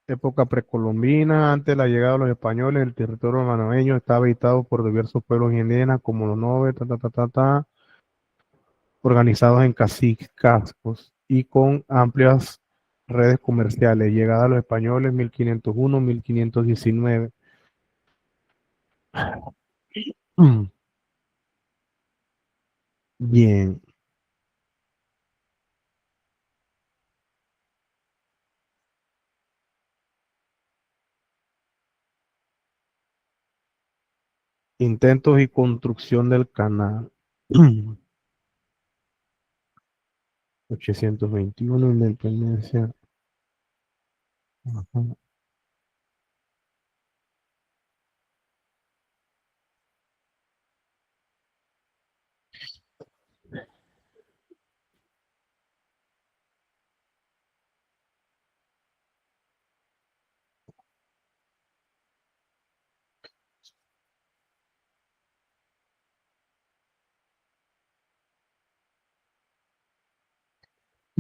Época precolombina, antes de la llegada de los españoles, el territorio panameño estaba habitado por diversos pueblos indígenas como los Nove, organizados en caciques, cascos y con amplias redes comerciales. Llegada de los españoles 1501, 1519. Bien, intentos y construcción del canal. 821, independencia. Ajá.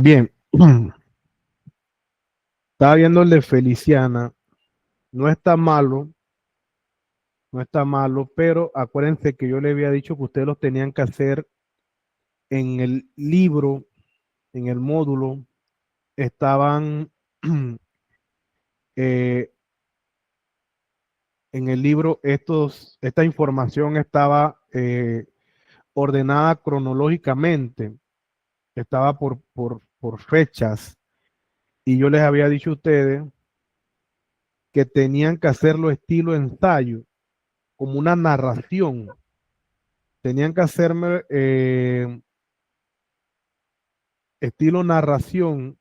Bien, estaba viendo el de Feliciana, no está malo, no está malo, pero acuérdense que yo le había dicho que ustedes los tenían que hacer en el libro, en el módulo, estaban, eh, en el libro esta información estaba ordenada cronológicamente, estaba por fechas, y yo les había dicho a ustedes que tenían que hacerlo estilo ensayo, como una narración. Tenían que hacerme estilo narración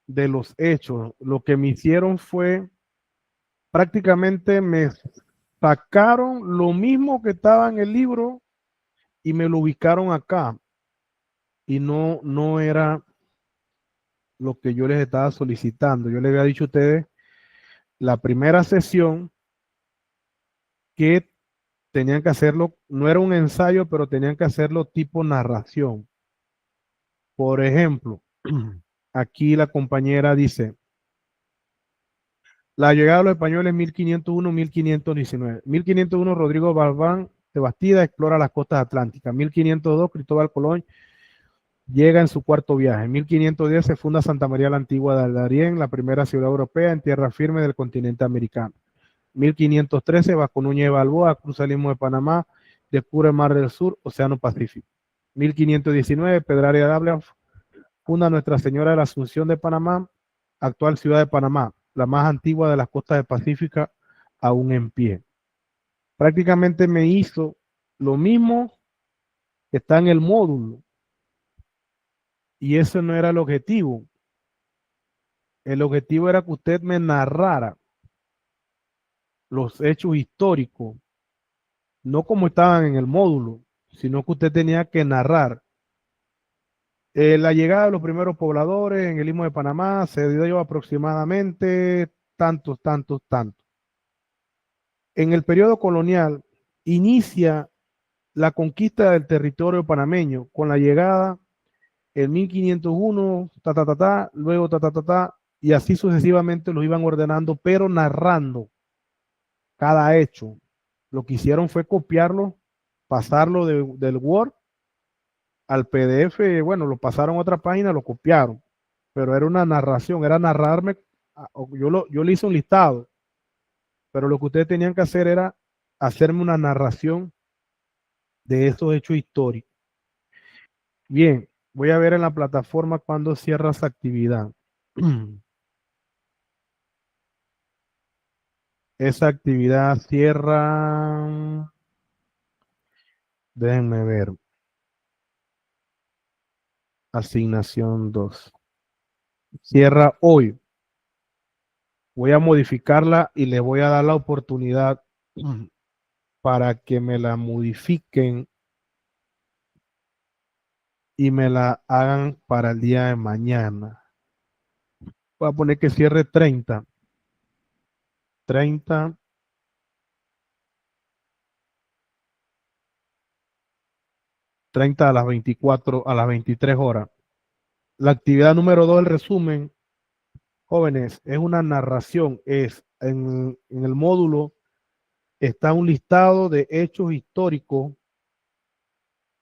de los hechos. Lo que me hicieron fue prácticamente me sacaron lo mismo que estaba en el libro y me lo ubicaron acá. Y no era lo que yo les estaba solicitando. Yo les había dicho a ustedes la primera sesión que tenían que hacerlo, no era un ensayo, pero tenían que hacerlo tipo narración. Por ejemplo, aquí la compañera dice, la llegada de los españoles 1501-1519. 1501, Rodrigo Balbán de Bastida explora las costas atlánticas. 1502, Cristóbal Colón llega en su cuarto viaje. En 1510 se funda Santa María la Antigua de Darién, la primera ciudad europea en tierra firme del continente americano. 1513, Vasco Núñez de Balboa cruza el Istmo de Panamá, descubre el Mar del Sur, Océano Pacífico. 1519, Pedraria Dávila funda Nuestra Señora de la Asunción de Panamá, actual ciudad de Panamá, la más antigua de las costas del Pacífico, aún en pie. Prácticamente me hizo lo mismo que está en el módulo, y eso no era el objetivo. El objetivo era que usted me narrara los hechos históricos, no como estaban en el módulo, sino que usted tenía que narrar la llegada de los primeros pobladores en el Istmo de Panamá. Se dio aproximadamente tantos. En el periodo colonial inicia la conquista del territorio panameño con la llegada en 1501, luego y así sucesivamente los iban ordenando, pero narrando cada hecho. Lo que hicieron fue copiarlo, pasarlo del Word al PDF, bueno, lo pasaron a otra página, lo copiaron, pero era una narración, era narrarme, yo le hice un listado, pero lo que ustedes tenían que hacer era hacerme una narración de esos hechos históricos. Bien, voy a ver en la plataforma cuándo cierra esa actividad. Esa actividad cierra, déjenme ver, asignación 2. Cierra hoy. Voy a modificarla y le voy a dar la oportunidad para que me la modifiquen y me la hagan para el día de mañana. Voy a poner que cierre 30 a las 24, a las 23 horas. La actividad número 2, el resumen, jóvenes, es una narración. Es en el módulo está un listado de hechos históricos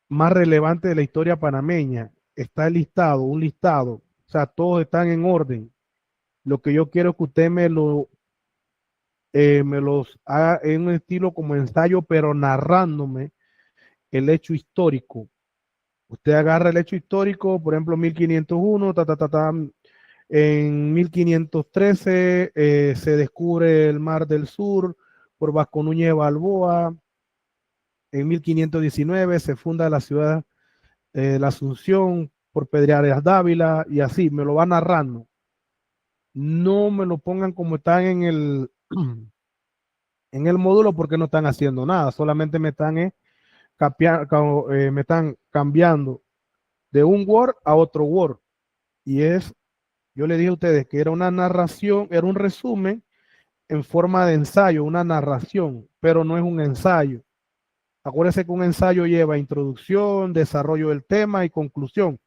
más relevantes de la historia panameña. Está el listado, un listado. O sea, todos están en orden. Lo que yo quiero es que usted me los haga en un estilo como ensayo, pero narrándome el hecho histórico. Usted agarra el hecho histórico, por ejemplo, 1501, en 1513 se descubre el Mar del Sur por Vasco Núñez de Balboa. En 1519 se funda la ciudad la Asunción por Pedrarias Dávila, y así me lo va narrando. No me lo pongan como están en el en el módulo, porque no están haciendo nada, solamente me están cambiando de un Word a otro Word. Y yo le dije a ustedes que era una narración, era un resumen en forma de ensayo, una narración, pero no es un ensayo. Acuérdense que un ensayo lleva introducción, desarrollo del tema y conclusión.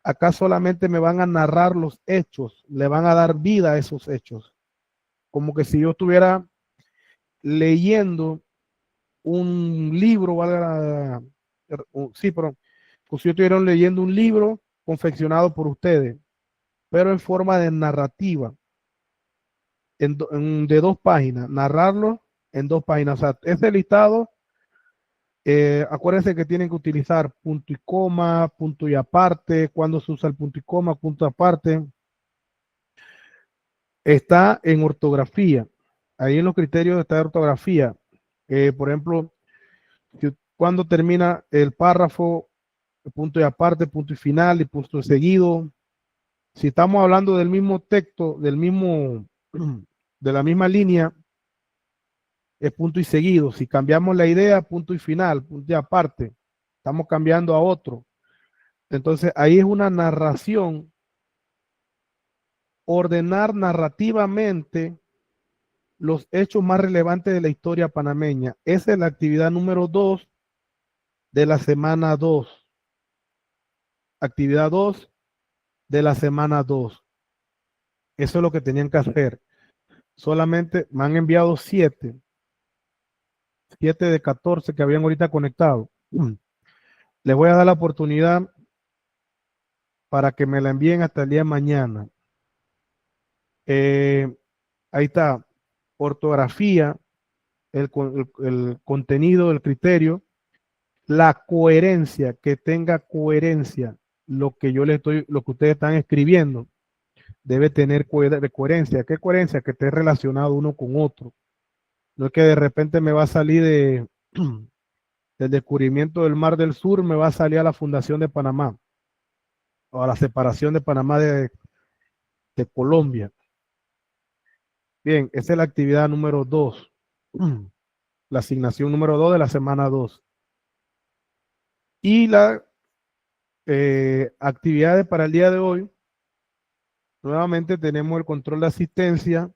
acá solamente me van a narrar los hechos, le van a dar vida a esos hechos. Como que si yo estuviera leyendo un libro, sí, pero como si yo estuviera leyendo un libro confeccionado por ustedes, pero en forma de narrativa, de 2 páginas, narrarlo en 2 páginas. O sea, ese listado, acuérdense que tienen que utilizar punto y coma, punto y aparte, cuando se usa el punto y coma, punto aparte. Está en ortografía. Ahí en los criterios está ortografía. Por ejemplo, cuando termina el párrafo, punto y aparte, punto y final y punto y seguido. Si estamos hablando del mismo texto, de la misma línea, es punto y seguido. Si cambiamos la idea, punto y final, punto y aparte, estamos cambiando a otro. Entonces ahí es una narración, ordenar narrativamente los hechos más relevantes de la historia panameña. Esa es la actividad número 2 de la semana 2. Actividad 2 de la semana 2. Eso es lo que tenían que hacer. Solamente me han enviado 7 de 14 que habían ahorita conectado. Les voy a dar la oportunidad para que me la envíen hasta el día de mañana. Ahí está, ortografía, el contenido, el criterio, la coherencia, que tenga coherencia lo que lo que ustedes están escribiendo, debe tener coherencia. ¿Qué coherencia? Que esté relacionado uno con otro. No es que de repente me va a salir del descubrimiento del Mar del Sur, me va a salir a la fundación de Panamá o a la separación de Panamá de Colombia. Bien, esa es la actividad número 2. La asignación número 2 de la semana 2. Y la actividades para el día de hoy, nuevamente tenemos el control de asistencia,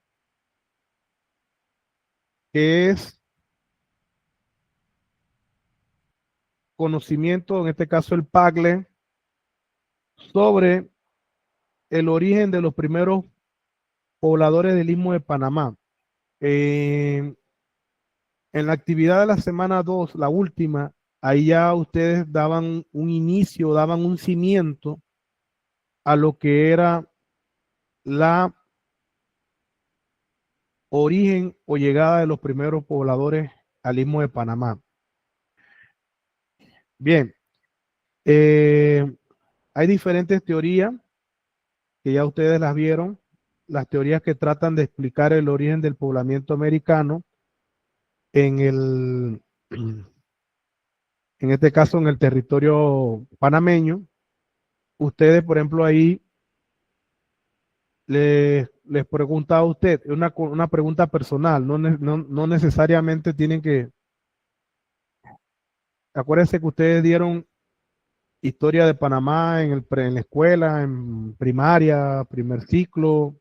que es conocimiento, en este caso el PAGLE, sobre el origen de los primeros pobladores del Istmo de Panamá. En la actividad de la semana 2, la última, ahí ya ustedes daban un inicio, daban un cimiento a lo que era la origen o llegada de los primeros pobladores al Istmo de Panamá. Bien, hay diferentes teorías que ya ustedes las vieron, las teorías que tratan de explicar el origen del poblamiento americano en este caso en el territorio panameño. Ustedes, por ejemplo, ahí les preguntaba a usted, una pregunta personal, no necesariamente tienen que, acuérdense que ustedes dieron historia de Panamá en la escuela, en primaria, primer ciclo,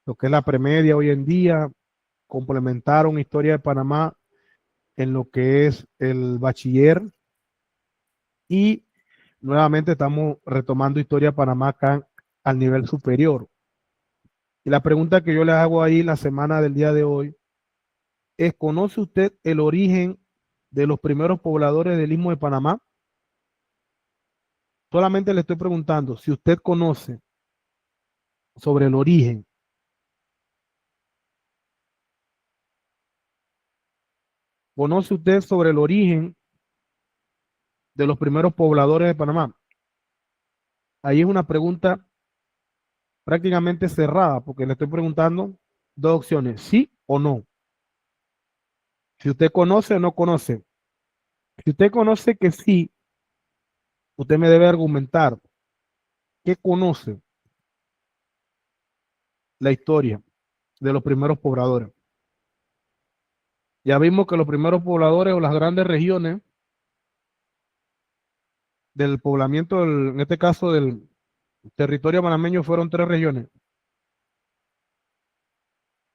lo que es la premedia hoy en día, complementaron historia de Panamá en lo que es el bachiller y nuevamente estamos retomando historia de Panamá acá al nivel superior. Y la pregunta que yo les hago ahí la semana del día de hoy es, ¿conoce usted el origen de los primeros pobladores del Istmo de Panamá? Solamente le estoy preguntando si usted conoce sobre el origen. ¿Conoce usted sobre el origen de los primeros pobladores de Panamá? Ahí es una pregunta prácticamente cerrada, porque le estoy preguntando 2 opciones, sí o no. Si usted conoce o no conoce. Si usted conoce que sí, usted me debe argumentar que conoce la historia de los primeros pobladores. Ya vimos que los primeros pobladores o las grandes regiones del poblamiento, en este caso del territorio panameño, fueron 3 regiones.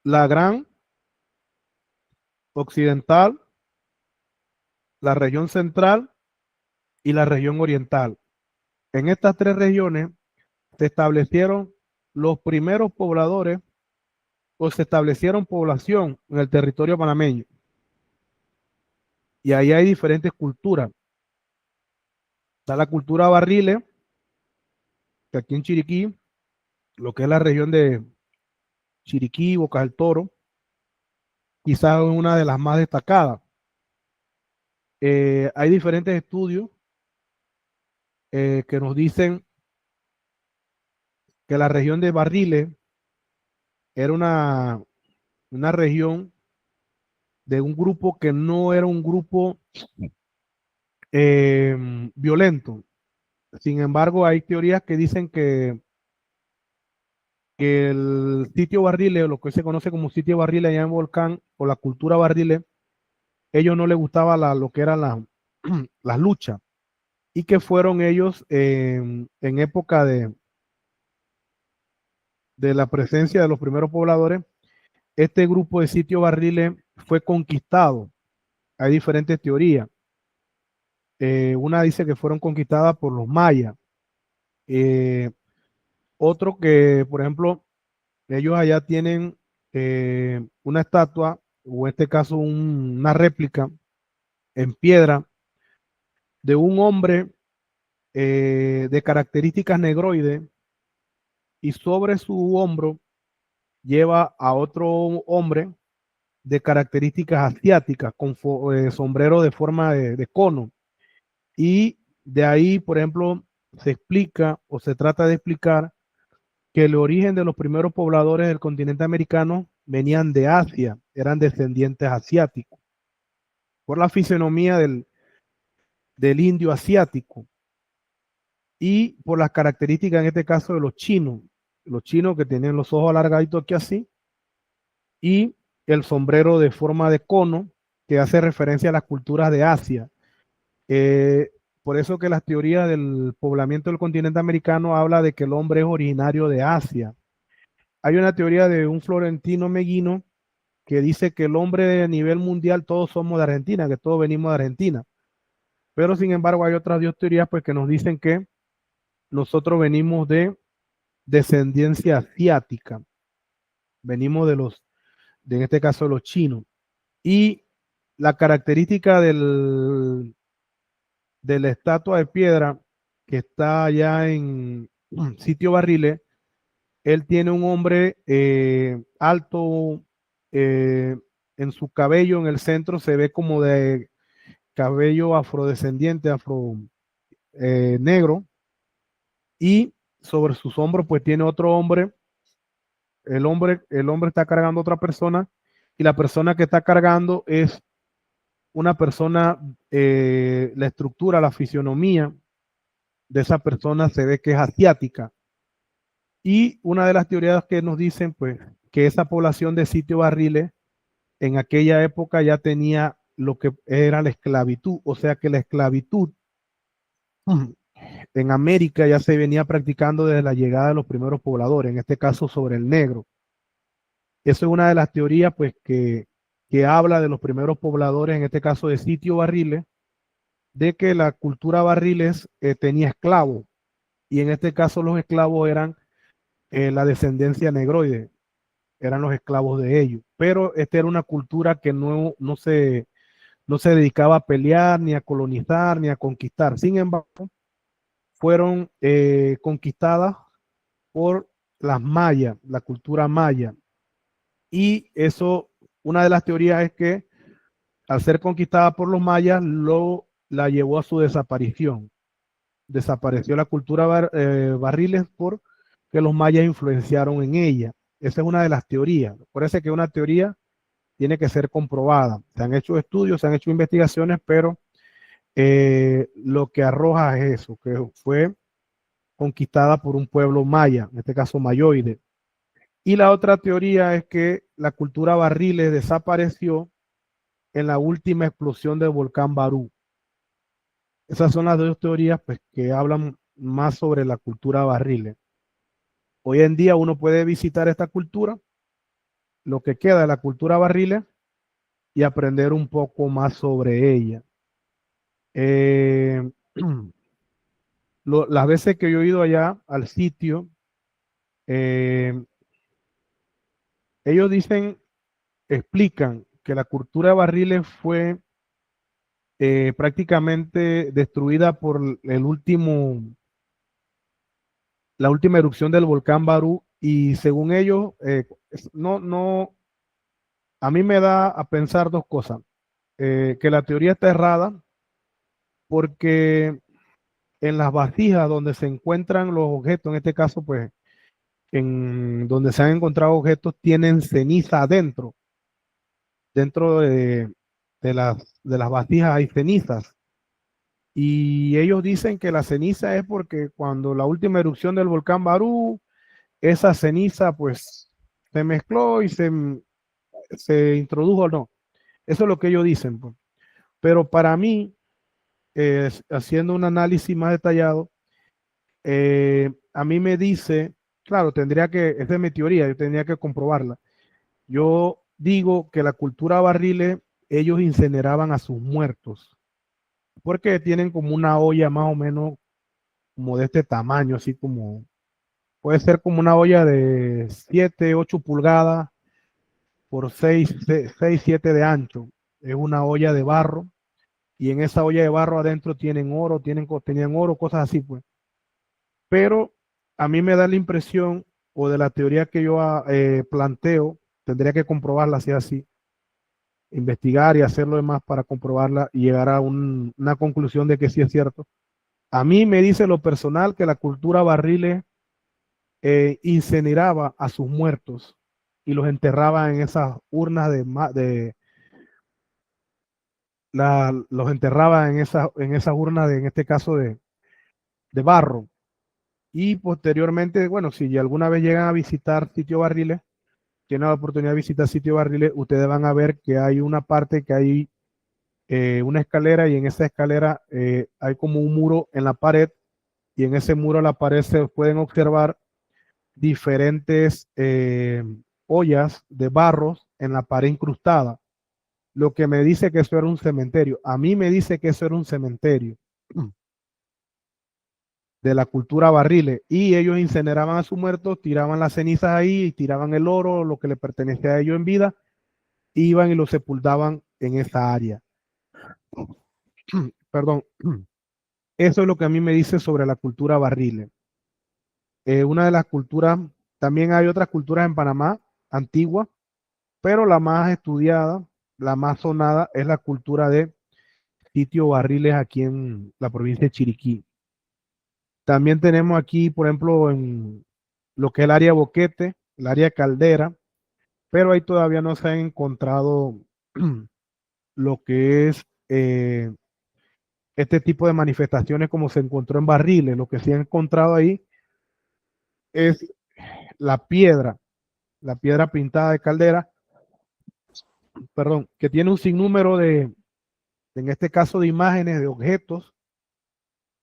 La gran occidental, la región central y la región oriental. En estas tres regiones se establecieron los primeros pobladores o se establecieron población en el territorio panameño. Y ahí hay diferentes culturas. Está la cultura barrile, que aquí en Chiriquí, lo que es la región de Chiriquí, Bocas del Toro, quizás es una de las más destacadas. Hay diferentes estudios que nos dicen que la región de Barriles era una región de un grupo que no era un grupo violento. Sin embargo, hay teorías que dicen que el sitio Barriles, o lo que se conoce como sitio Barriles allá en Volcán, o la cultura Barriles, ellos no les gustaba lo que eran las luchas, y que fueron ellos en época de la presencia de los primeros pobladores, este grupo de sitio Barriles fue conquistado. Hay diferentes teorías. Una dice que fueron conquistadas por los mayas. Otro que, por ejemplo, ellos allá tienen una estatua, o en este caso una réplica en piedra de un hombre de características negroides, y sobre su hombro lleva a otro hombre de características asiáticas con sombrero de forma de cono. Y de ahí, por ejemplo, se explica o se trata de explicar que el origen de los primeros pobladores del continente americano venían de Asia, eran descendientes asiáticos, por la fisionomía del indio asiático y por las características, en este caso, de los chinos que tienen los ojos alargaditos aquí así, y el sombrero de forma de cono, que hace referencia a las culturas de Asia. Eh, por eso que las teorías del poblamiento del continente americano habla de que el hombre es originario de Asia. Hay una teoría de un Florentino Meguino que dice que el hombre a nivel mundial todos somos de Argentina, que todos venimos de Argentina. Pero sin embargo hay otras dos teorías pues que nos dicen que nosotros venimos de descendencia asiática, venimos en este caso de los chinos. Y la característica de la estatua de piedra que está allá en sitio Barriles, él tiene un hombre alto, en su cabello, en el centro se ve como de cabello afrodescendiente, negro, y sobre sus hombros pues tiene otro hombre. El hombre está cargando a otra persona, y la persona que está cargando es una persona, la estructura, la fisionomía de esa persona se ve que es asiática. Y una de las teorías que nos dicen, pues, que esa población de sitio Barriles en aquella época ya tenía lo que era la esclavitud, o sea que la esclavitud en América ya se venía practicando desde la llegada de los primeros pobladores, en este caso sobre el negro. Eso es una de las teorías, pues, que habla de los primeros pobladores, en este caso de sitio Barriles, de que la cultura Barriles tenía esclavos, y en este caso los esclavos eran la descendencia negroide, eran los esclavos de ellos. Pero esta era una cultura que no se dedicaba a pelear, ni a colonizar, ni a conquistar. Sin embargo, fueron conquistadas por las mayas, la cultura maya. Y eso, una de las teorías es que al ser conquistada por los mayas, la llevó a su desaparición. Desapareció la cultura Barriles porque los mayas influenciaron en ella. Esa es una de las teorías. Parece que una teoría tiene que ser comprobada. Se han hecho estudios, se han hecho investigaciones, pero lo que arroja es eso, que fue conquistada por un pueblo maya, en este caso mayoide. Y la otra teoría es que la cultura Barriles desapareció en la última explosión del volcán Barú. Esas son las dos teorías, pues, que hablan más sobre la cultura Barriles. Hoy en día uno puede visitar esta cultura, lo que queda de la cultura Barriles, y aprender un poco más sobre ella. las veces que yo he ido allá al sitio, eh, ellos dicen, explican que la cultura de barriles fue prácticamente destruida por la última erupción del volcán Barú, y según ellos, a mí me da a pensar dos cosas. Que la teoría está errada porque en las vasijas donde se encuentran los objetos, en este caso, pues, en donde se han encontrado objetos, tienen ceniza adentro. Dentro de las vasijas hay cenizas. Y ellos dicen que la ceniza es porque cuando la última erupción del volcán Barú, esa ceniza pues se mezcló y se introdujo, no. Eso es lo que ellos dicen, pues. Pero para mí, haciendo un análisis más detallado, a mí me dice, claro, esa es mi teoría, yo tendría que comprobarla. Yo digo que la cultura barriles, ellos incineraban a sus muertos, porque tienen como una olla más o menos como de este tamaño, así como, puede ser como una olla de 7, 8 pulgadas por 6, 7 de ancho. Es una olla de barro, y en esa olla de barro adentro tenían oro, cosas así, pues. Pero a mí me da la impresión, o de la teoría que yo planteo, tendría que comprobarla si es así, investigar y hacer lo demás para comprobarla y llegar a una conclusión de que sí es cierto. A mí me dice lo personal que la cultura barriles incineraba a sus muertos y los enterraba en esas urnas los enterraba en esa urna en este caso de barro. Y posteriormente, bueno, si alguna vez llegan a visitar sitio barriles, tienen la oportunidad de visitar sitio barriles, ustedes van a ver que hay una parte que hay una escalera, y en esa escalera hay como un muro en la pared, y en ese muro a la pared se pueden observar diferentes ollas de barros en la pared incrustada, lo que me dice que eso era un cementerio. A mí me dice que eso era un cementerio de la cultura barriles, y ellos incineraban a sus muertos, tiraban las cenizas ahí y tiraban el oro, lo que le pertenecía a ellos en vida, iban y lo sepultaban en esa área. Perdón. Eso es lo que a mí me dice sobre la cultura barriles. Una de las culturas, también hay otras culturas en Panamá, antiguas, pero la más estudiada, la más sonada, es la cultura de sitio barriles aquí en la provincia de Chiriquí. También tenemos aquí, por ejemplo, en lo que es el área Boquete, el área Caldera, pero ahí todavía no se han encontrado lo que es este tipo de manifestaciones como se encontró en barriles. Lo que se ha encontrado ahí es la piedra pintada de Caldera, perdón, que tiene un sinnúmero en este caso, de imágenes de objetos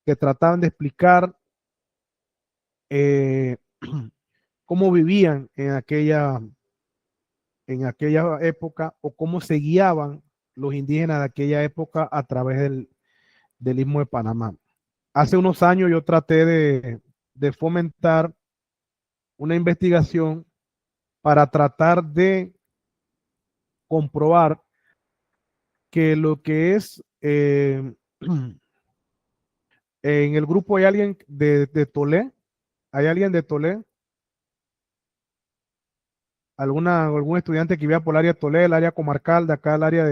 que trataban de explicar eh, cómo vivían en aquella época, o cómo se guiaban los indígenas de aquella época a través del Istmo de Panamá. Hace unos años yo traté de fomentar una investigación para tratar de comprobar que lo que es en el grupo hay alguien de Tolé, hay alguien de Tolé, algún estudiante que viva por el área de Tolé, el área comarcal, de acá el área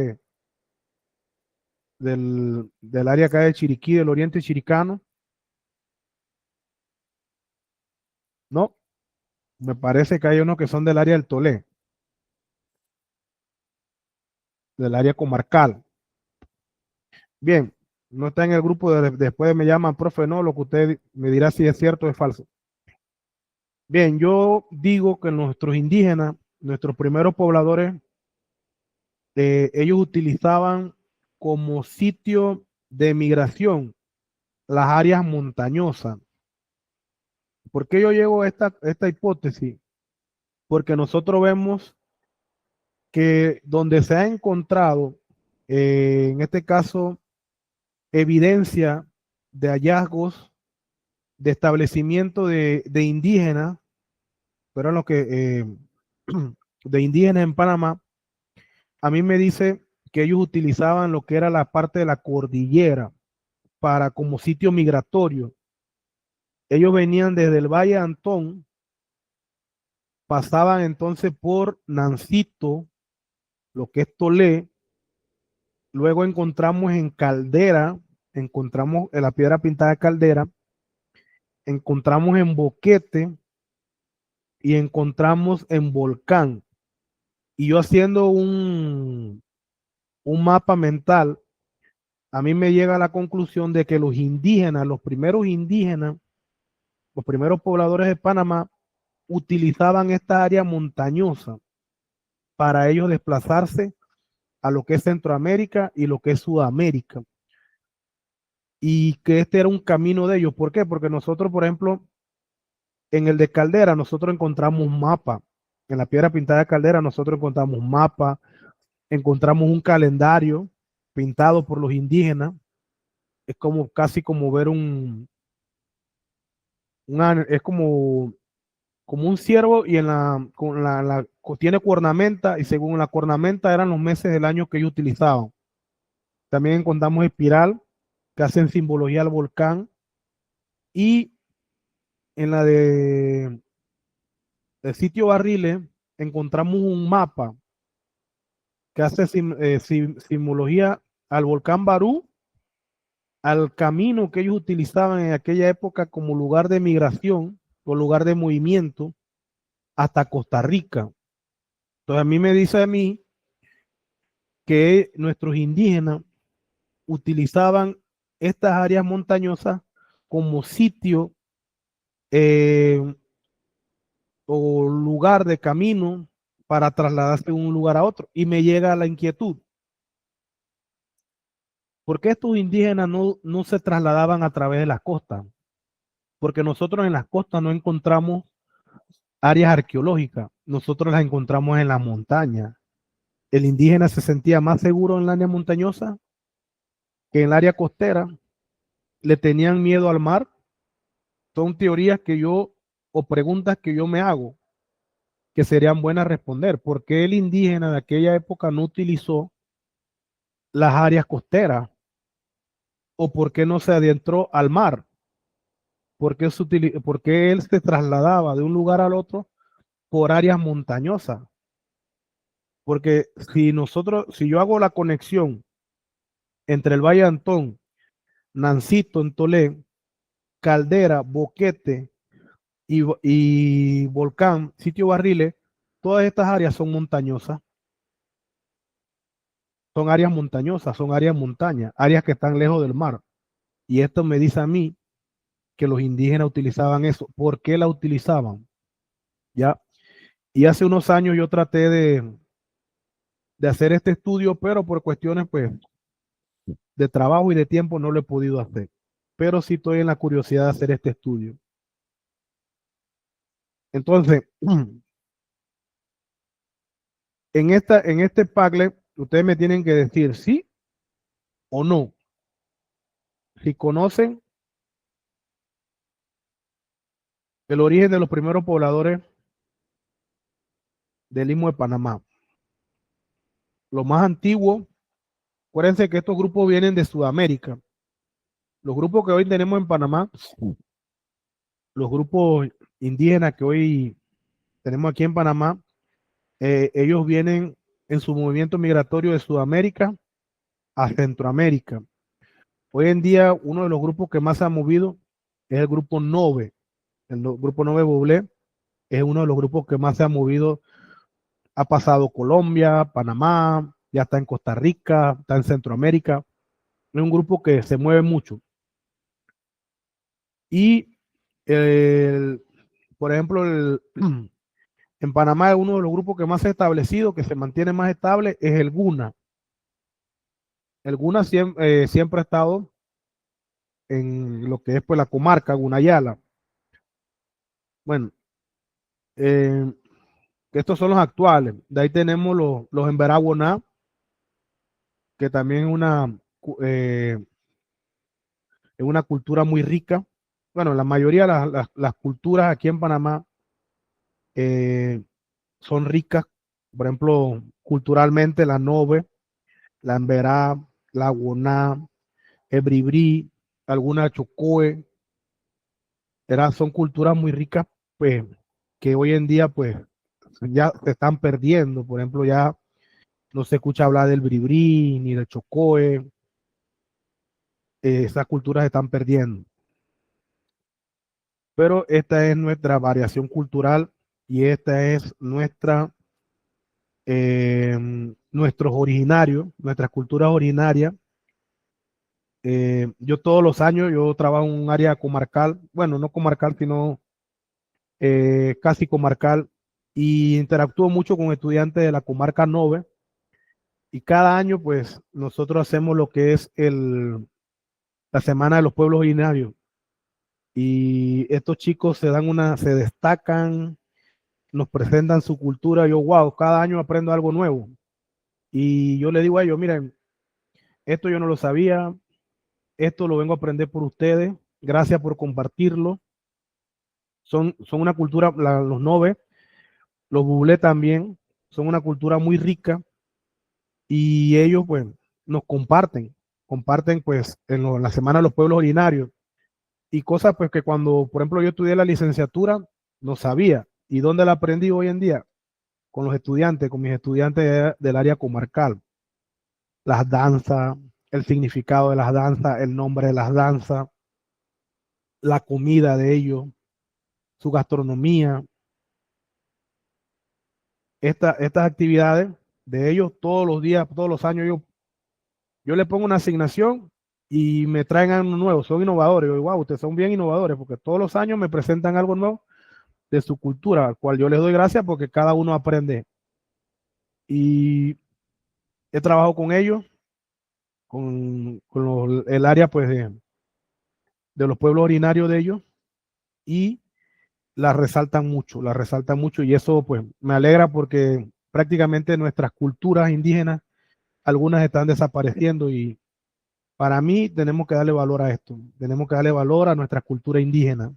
del área acá de Chiriquí, del oriente chiricano. No, me parece que hay unos que son del área del Tolé, del área comarcal. Bien, no está en el grupo, después me llaman, profe, no, lo que usted me dirá si es cierto o es falso. Bien, yo digo que nuestros indígenas, nuestros primeros pobladores, ellos utilizaban como sitio de migración las áreas montañosas. ¿Por qué yo llego a esta hipótesis? Porque nosotros vemos que donde se ha encontrado, en este caso, evidencia de hallazgos de establecimiento de indígenas, pero lo que de indígenas en Panamá, a mí me dice que ellos utilizaban lo que era la parte de la cordillera para como sitio migratorio. Ellos venían desde el Valle de Antón, pasaban entonces por Nancito, lo que es Tolé, luego encontramos en Caldera, encontramos en la piedra pintada de Caldera, encontramos en Boquete y encontramos en Volcán. Y yo haciendo un mapa mental, a mí me llega a la conclusión de que los indígenas, los primeros indígenas, los primeros pobladores de Panamá, utilizaban esta área montañosa para ellos desplazarse a lo que es Centroamérica y lo que es Sudamérica. Y que este era un camino de ellos. ¿Por qué? Porque nosotros, por ejemplo, en el de Caldera, nosotros encontramos un mapa. En la piedra pintada de Caldera, nosotros encontramos un mapa, encontramos un calendario pintado por los indígenas. Es como casi como ver es como un ciervo y tiene cornamenta y según la cornamenta eran los meses del año que ellos utilizaban. También encontramos espiral que hacen simbología al volcán y en la de el sitio Barriles encontramos un mapa que hace simbología al volcán Barú, al camino que ellos utilizaban en aquella época como lugar de migración o lugar de movimiento hasta Costa Rica. Entonces a mí me dice a mí que nuestros indígenas utilizaban estas áreas montañosas como sitio o lugar de camino para trasladarse de un lugar a otro. Y me llega la inquietud. ¿Por qué estos indígenas no se trasladaban a través de las costas? Porque nosotros en las costas no encontramos áreas arqueológicas, nosotros las encontramos en la montaña. El indígena se sentía más seguro en la área montañosa que en el área costera, le tenían miedo al mar. Son teorías que yo o preguntas que yo me hago que serían buenas responder. ¿Por qué el indígena de aquella época no utilizó las áreas costeras? ¿O por qué no se adentró al mar? ¿Por qué él se trasladaba de un lugar al otro por áreas montañosas? Porque si yo hago la conexión entre el Valle de Antón, Nancito en Tolé, Caldera, Boquete y Volcán, Sitio Barriles, todas estas áreas son montañosas. Son áreas montañosas, son áreas montañas, áreas que están lejos del mar. Y esto me dice a mí que los indígenas utilizaban eso. ¿Por qué la utilizaban? ¿Ya? Y hace unos años yo traté de hacer este estudio, pero por cuestiones pues de trabajo y de tiempo no lo he podido hacer. Pero sí estoy en la curiosidad de hacer este estudio. Entonces, en este Padlet, ustedes me tienen que decir sí o no. Si conocen el origen de los primeros pobladores del Istmo de Panamá. Los más antiguos, acuérdense que estos grupos vienen de Sudamérica. Los grupos que hoy tenemos en Panamá, los grupos indígenas que hoy tenemos aquí en Panamá, ellos vienen en su movimiento migratorio de Sudamérica a Centroamérica. Hoy en día, uno de los grupos que más se ha movido es el grupo Nove. El grupo Nove Boblé es uno de los grupos que más se ha movido. Ha pasado Colombia, Panamá, ya está en Costa Rica, está en Centroamérica. Es un grupo que se mueve mucho. Y, por ejemplo, en Panamá uno de los grupos que más se ha establecido, que se mantiene más estable, es el Guna. El Guna siempre ha estado en lo que es pues, la comarca Gunayala. Bueno, estos son los actuales. De ahí tenemos los Emberaguaná, que también es una cultura muy rica. bueno, la mayoría de las culturas aquí en Panamá son ricas, por ejemplo, culturalmente la Nove, la Emberá, la Woná, el Bribri, alguna Chocoe, son culturas muy ricas, pues, que hoy en día, pues, ya se están perdiendo. Por ejemplo, ya no se escucha hablar del Bribri ni del Chocoe, esas culturas se están perdiendo. Pero esta es nuestra variación cultural y esta es nuestros originarios, nuestras culturas originarias. Yo todos los años, yo trabajo en un área comarcal, bueno, no comarcal, sino casi comarcal, y interactúo mucho con estudiantes de la comarca Nove, y cada año, pues, nosotros hacemos lo que es la Semana de los Pueblos Originarios, y estos chicos se destacan, nos presentan su cultura. Yo, wow, cada año aprendo algo nuevo. Y yo le digo a ellos, miren, esto yo no lo sabía, esto lo vengo a aprender por ustedes, gracias por compartirlo. Son una cultura, los Nove, los Bublé también, son una cultura muy rica y ellos pues nos comparten pues en la Semana de los Pueblos Originarios y cosas pues que cuando, por ejemplo, yo estudié la licenciatura, no sabía. ¿Y dónde la aprendí hoy en día? Con los estudiantes, con mis estudiantes del área comarcal. Las danzas, el significado de las danzas, el nombre de las danzas, la comida de ellos, su gastronomía, estas actividades de ellos todos los días, todos los años, yo le pongo una asignación y me traen algo nuevo, son innovadores. Yo digo, wow, ustedes son bien innovadores porque todos los años me presentan algo nuevo de su cultura, al cual yo les doy gracias porque cada uno aprende. Y he trabajado con ellos, con el área pues de los pueblos originarios de ellos y la resaltan mucho y eso pues me alegra porque prácticamente nuestras culturas indígenas, algunas están desapareciendo y para mí tenemos que darle valor a esto, tenemos que darle valor a nuestra cultura indígena.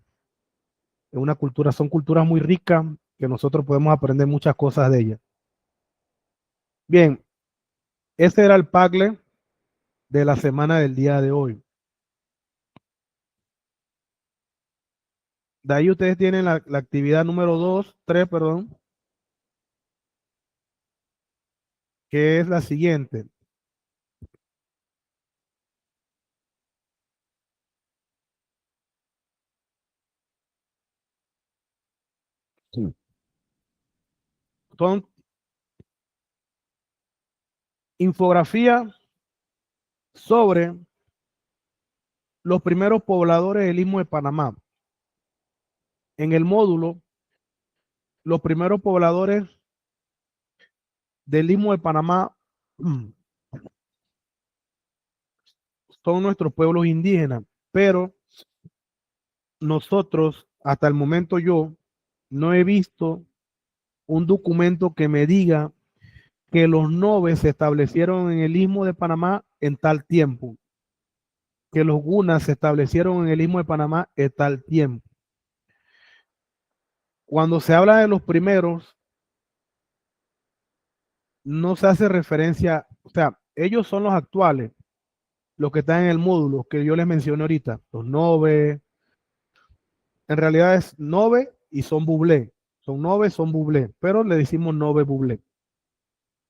Es una cultura, son culturas muy ricas que nosotros podemos aprender muchas cosas de ellas. Bien, ese era el Padlet de la semana del día de hoy. De ahí ustedes tienen la actividad número 2, 3, perdón, que es la siguiente. Sí. Son infografía sobre los primeros pobladores del Istmo de Panamá. En el módulo, los primeros pobladores del Istmo de Panamá son nuestros pueblos indígenas, pero nosotros, hasta el momento yo, no he visto un documento que me diga que los Nobes se establecieron en el Istmo de Panamá en tal tiempo, que los Gunas se establecieron en el Istmo de Panamá en tal tiempo. Cuando se habla de los primeros, no se hace referencia, o sea, ellos son los actuales, los que están en el módulo que yo les mencioné ahorita, los Nove, en realidad es Nove y son Bublé, son Nove, son Bublé, pero le decimos Nove Bublé.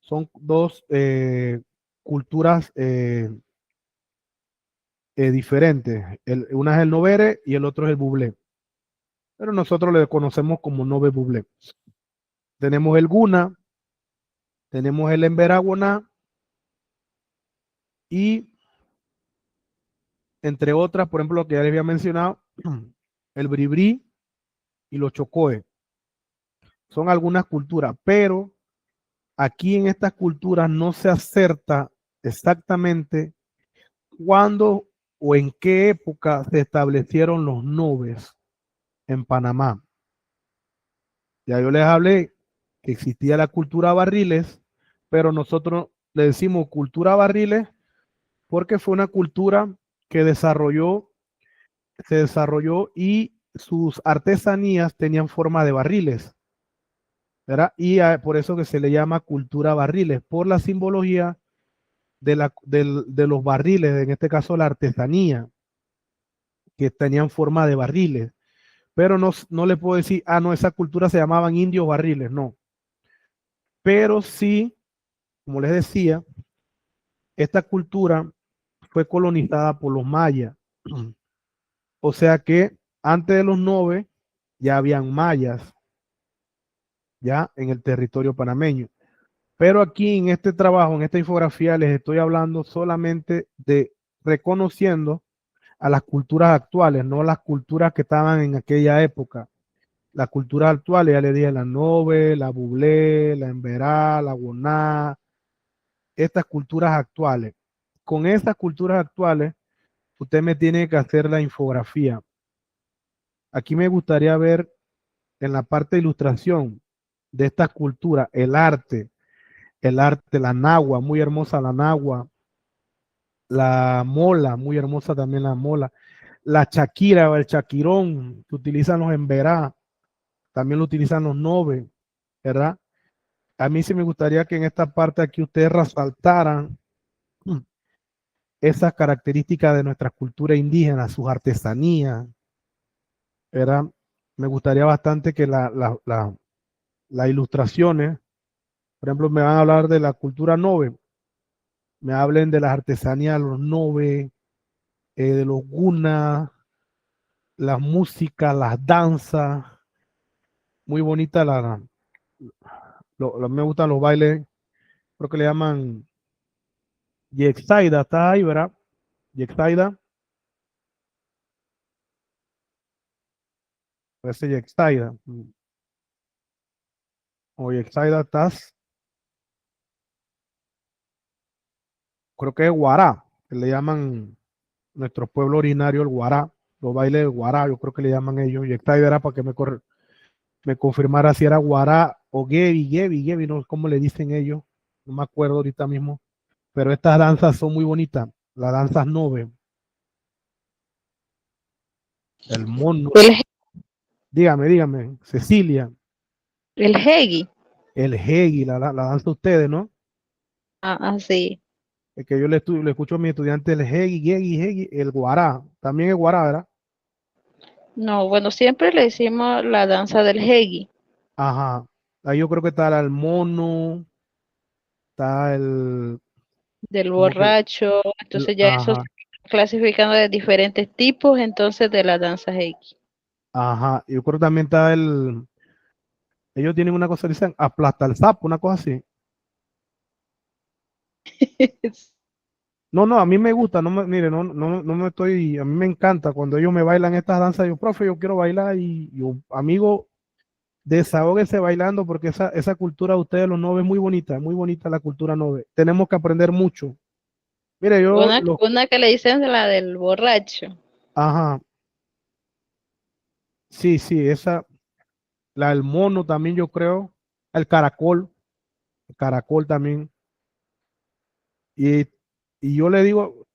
Son dos culturas diferentes, una es el Novere y el otro es el Bublé, pero nosotros le conocemos como Nove Bublé. Tenemos el Guna, tenemos el Emberaguaná y entre otras, por ejemplo, lo que ya les había mencionado, el Bribri y los Chocoe. Son algunas culturas, pero aquí en estas culturas no se acerta exactamente cuándo o en qué época se establecieron los Nobes en Panamá. Ya yo les hablé que existía la cultura Barriles, pero nosotros le decimos cultura Barriles porque fue una cultura que desarrolló se desarrolló y sus artesanías tenían forma de barriles, ¿verdad? Y por eso que se le llama cultura barriles, por la simbología de los barriles, en este caso la artesanía, que tenían forma de barriles. Pero no le puedo decir, ah, no, esa cultura se llamaban indios barriles, no. Pero sí, como les decía, esta cultura fue colonizada por los mayas. O sea que antes de los nove ya habían mayas ya en el territorio panameño. Pero aquí en este trabajo, en esta infografía, les estoy hablando solamente de reconociendo a las culturas actuales, no las culturas que estaban en aquella época. Las culturas actuales, ya les dije, la Nove, la Bublé, la Emberá, la Woná, estas culturas actuales. Con estas culturas actuales, usted me tiene que hacer la infografía. Aquí me gustaría ver en la parte de ilustración de estas culturas, el arte, la nagua, muy hermosa la nagua, la mola, muy hermosa también la mola, la chaquira o el chaquirón que utilizan los emberá, también lo utilizan los nove, ¿verdad? A mí sí me gustaría que en esta parte aquí ustedes resaltaran esas características de nuestra cultura indígena, sus artesanías, ¿verdad? Me gustaría bastante que las ilustraciones, por ejemplo, me van a hablar de la cultura nove, me hablen de las artesanías de los nove, de los gunas, las músicas, las danzas, muy bonita me gustan los bailes, creo que le llaman Yexaida, está ahí, ¿verdad? Yexaida, parece Yexaida, o Yexaida estás, creo que es Guará, que le llaman nuestro pueblo originario el Guará, los bailes del Guará, yo creo que le llaman ellos, Yexaida era para que me confirmara si era Guará o Gebi, no sé cómo le dicen ellos, no me acuerdo ahorita mismo, pero estas danzas son muy bonitas, las danzas nove, el mono, El, dígame, Cecilia, el Hegi. el Hegi, la danza ustedes, ¿no? Sí. Es que yo le escucho a mi estudiante el Hegi, el Guará, también es Guará, ¿verdad? No, bueno, siempre le decimos la danza del Hegi, Ajá, ahí yo creo que está el mono, está el, del como que, borracho. Entonces ya eso se ajá, clasificando de diferentes tipos, entonces de la danza Hegi. ajá, yo creo que también está ellos tienen una cosa que dicen aplasta el sapo, una cosa así. No, a mí me gusta, mire, no me estoy, a mí me encanta cuando ellos me bailan estas danzas, yo, profe, yo quiero bailar y yo, amigo, desahóguese bailando porque esa cultura de ustedes, los nove, es muy bonita la cultura nove. Tenemos que aprender mucho. Mire, Una que le dicen de la del borracho. ajá, sí, la del mono también yo creo, el caracol también. Y, y yo le digo,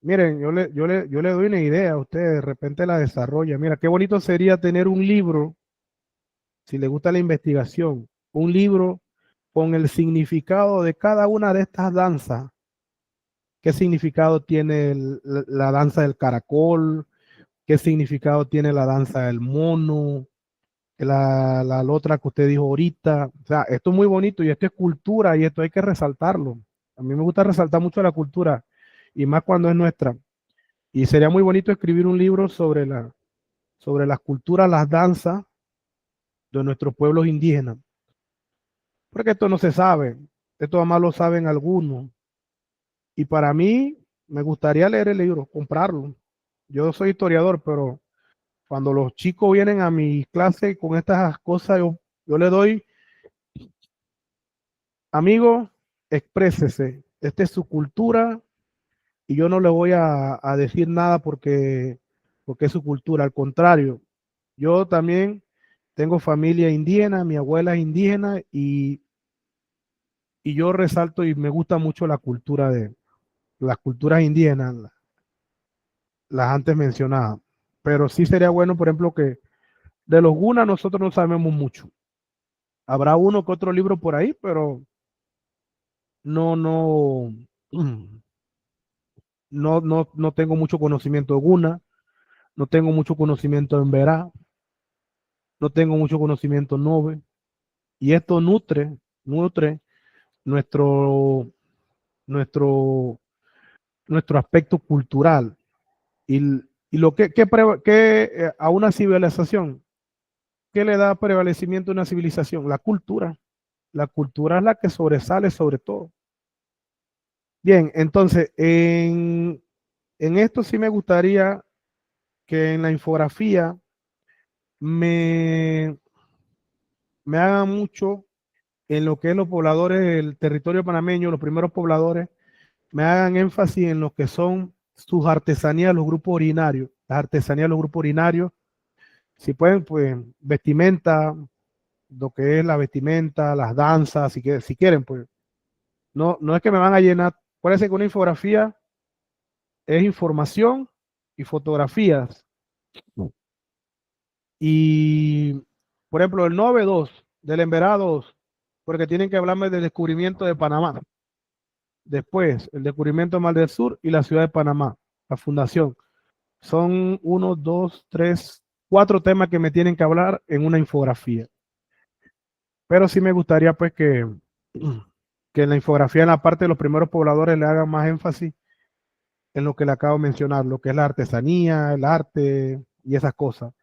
miren, yo le doy una idea a ustedes, de repente la desarrolla. Mira, qué bonito sería tener un libro, si le gusta la investigación, un libro con el significado de cada una de estas danzas. ¿Qué significado tiene la danza del caracol? ¿Qué significado tiene la danza del mono? La otra que usted dijo ahorita. O sea, esto es muy bonito y esto es cultura y esto hay que resaltarlo. A mí me gusta resaltar mucho la cultura y más cuando es nuestra. Y sería muy bonito escribir un libro sobre las culturas, las danzas de nuestros pueblos indígenas. Porque esto no se sabe, esto además lo saben algunos. Y para mí, me gustaría leer el libro, comprarlo. Yo soy historiador, pero cuando los chicos vienen a mi clase con estas cosas, yo le doy, amigo, exprésese. Esta es su cultura y yo no le voy a decir nada porque es su cultura. Al contrario, yo también tengo familia indígena, mi abuela es indígena y yo resalto y me gusta mucho la cultura de las culturas indígenas, las antes mencionadas. pero sí sería bueno, por ejemplo, que de los gunas nosotros no sabemos mucho. Habrá uno que otro libro por ahí, pero no, no, no tengo mucho conocimiento de guna, no tengo mucho conocimiento en verá, no tengo mucho conocimiento en nove, y esto nutre nuestro, nuestro, nuestro aspecto cultural y, y lo que a una civilización, ¿qué le da prevalecimiento a una civilización? La cultura. La cultura es la que sobresale sobre todo. Bien, entonces, en esto sí me gustaría que en la infografía me, me hagan mucho en lo que es los pobladores del territorio panameño, los primeros pobladores, me hagan énfasis en lo que son sus artesanías, los grupos originarios, las artesanías de los grupos originarios, si pueden, pues, vestimenta, lo que es la vestimenta, las danzas, si quieren, pues, no es que me van a llenar, parece que una infografía es información y fotografías, y, por ejemplo, el 9.2 del Emberá 2, porque tienen que hablarme del descubrimiento de Panamá. Después, el descubrimiento de Mar del Sur y la ciudad de Panamá, la fundación. Son 1, 2, 3, 4 temas que me tienen que hablar en una infografía. Pero sí me gustaría pues que en la infografía, en la parte de los primeros pobladores, le hagan más énfasis en lo que le acabo de mencionar, lo que es la artesanía, el arte y esas cosas.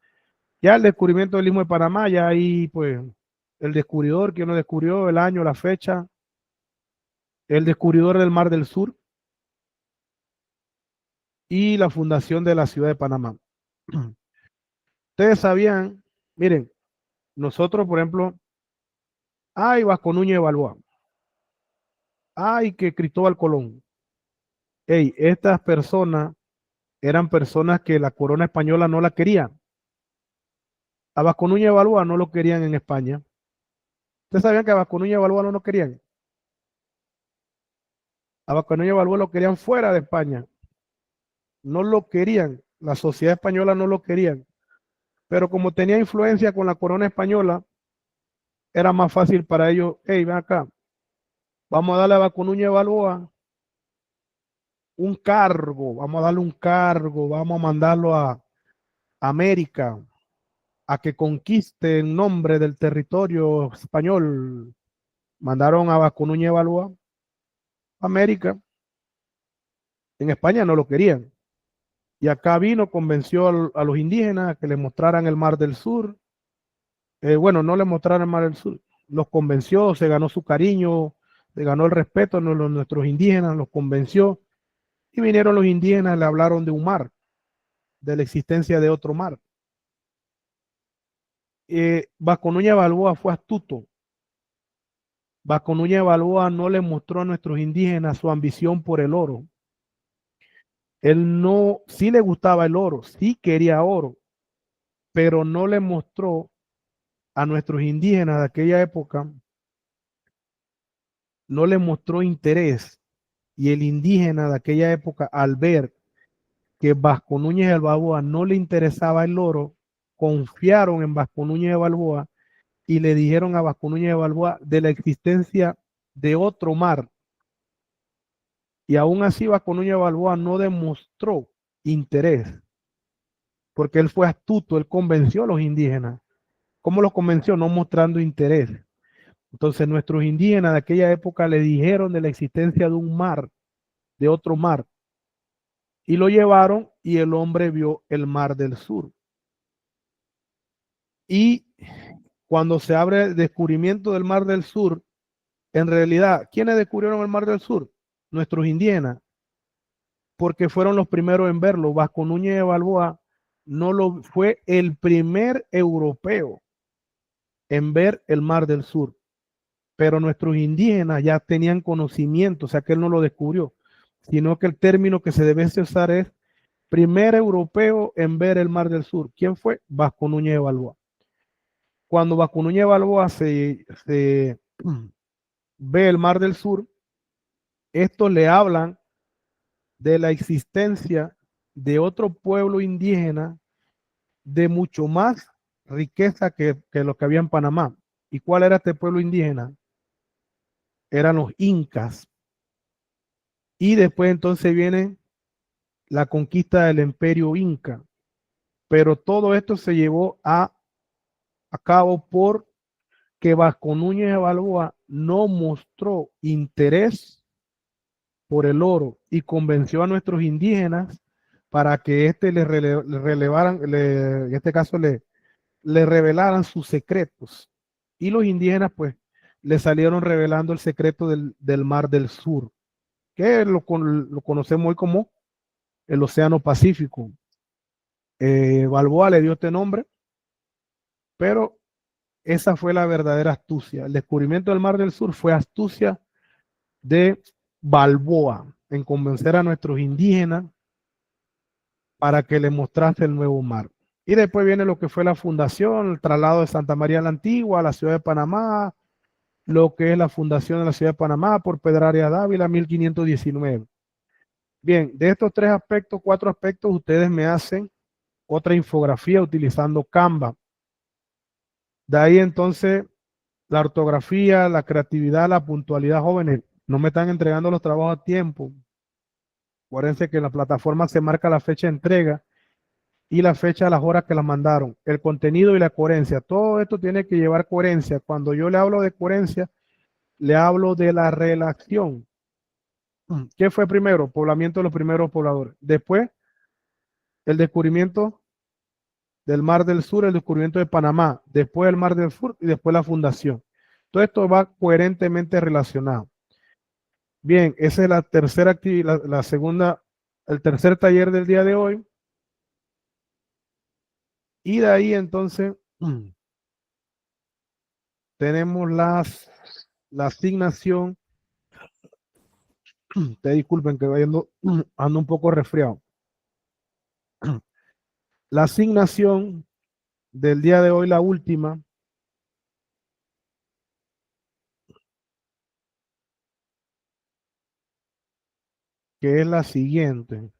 Ya el descubrimiento del Istmo de Panamá, ya ahí pues el descubridor, quién lo descubrió, el año, la fecha, el descubridor del Mar del Sur y la fundación de la ciudad de Panamá. Ustedes sabían, miren, nosotros, por ejemplo, hay Vasco Núñez de Balboa, hay que Cristóbal Colón. Hey, estas personas eran personas que la corona española no la quería. A Vasco Núñez de Balboa no lo querían en España. ¿Ustedes sabían que a Vasco Núñez de Balboa no lo querían? A Vasco Núñez de Balboa lo querían fuera de España. No lo querían. La sociedad española no lo querían. Pero como tenía influencia con la corona española, era más fácil para ellos. Hey, ven acá. Vamos a darle a Vasco Núñez de Balboa un cargo. Vamos a darle un cargo. Vamos a mandarlo a América a que conquiste en nombre del territorio español. Mandaron a Vasco Núñez de Balboa a América. En España no lo querían. Y acá vino, convenció a los indígenas que le mostraran el Mar del Sur. Bueno, no le mostraron el Mar del Sur. Los convenció, se ganó su cariño, se ganó el respeto de nuestros indígenas, los convenció. Y vinieron los indígenas, le hablaron de un mar, de la existencia de otro mar. Vasco Núñez de Balboa fue astuto. Vasco Núñez de Balboa no le mostró a nuestros indígenas su ambición por el oro. Él no, sí le gustaba el oro, sí quería oro, pero no le mostró a nuestros indígenas de aquella época, no le mostró interés. Y el indígena de aquella época, al ver que Vasco Núñez de Balboa no le interesaba el oro, confiaron en Vasco Núñez de Balboa y le dijeron a Vasco Núñez de Balboa de la existencia de otro mar. Y aún así Vasco Núñez de Balboa no demostró interés, porque él fue astuto, él convenció a los indígenas. ¿Cómo los convenció? No mostrando interés. Entonces nuestros indígenas de aquella época le dijeron de la existencia de un mar, de otro mar, y lo llevaron y el hombre vio el Mar del Sur. Y cuando se abre el descubrimiento del Mar del Sur, en realidad, ¿quiénes descubrieron el Mar del Sur? Nuestros indígenas, porque fueron los primeros en verlo. Vasco Núñez de Balboa fue el primer europeo en ver el Mar del Sur, pero nuestros indígenas ya tenían conocimiento, o sea que él no lo descubrió, sino que el término que se debe usar es primer europeo en ver el Mar del Sur. ¿Quién fue? Vasco Núñez de Balboa. Cuando Vasco Núñez de Balboa se ve el Mar del Sur, estos le hablan de la existencia de otro pueblo indígena de mucho más riqueza que lo que había en Panamá. ¿Y cuál era este pueblo indígena? Eran los incas. Y después entonces viene la conquista del imperio inca. Pero todo esto se llevó a cabo porque Vasco Núñez de Balboa no mostró interés por el oro y convenció a nuestros indígenas para que le relevaran, en este caso le revelaran sus secretos. Y los indígenas pues le salieron revelando el secreto del Mar del Sur, que lo conocemos hoy como el Océano Pacífico. Balboa le dio este nombre, pero esa fue la verdadera astucia. El descubrimiento del Mar del Sur fue astucia de Balboa en convencer a nuestros indígenas para que le mostrase el nuevo mar. Y después viene lo que fue la fundación, el traslado de Santa María la Antigua a la ciudad de Panamá, lo que es la fundación de la ciudad de Panamá por Pedraria Dávila, 1519. Bien, de estos tres aspectos, cuatro aspectos, ustedes me hacen otra infografía utilizando Canva. De ahí entonces la ortografía, la creatividad, la puntualidad, jóvenes, no me están entregando los trabajos a tiempo. Acuérdense que en la plataforma se marca la fecha de entrega y la fecha de las horas que las mandaron, el contenido y la coherencia. Todo esto tiene que llevar coherencia. Cuando yo le hablo de coherencia, le hablo de la relación. ¿Qué fue primero? Poblamiento de los primeros pobladores. Después, el descubrimiento del Mar del Sur, el descubrimiento de Panamá. Después el Mar del Sur y después la fundación. Todo esto va coherentemente relacionado. Bien, esa es la tercera actividad, la segunda, el tercer taller del día de hoy. Y de ahí entonces tenemos la asignación. Te disculpen que ando un poco resfriado. La asignación del día de hoy, la última, que es la siguiente.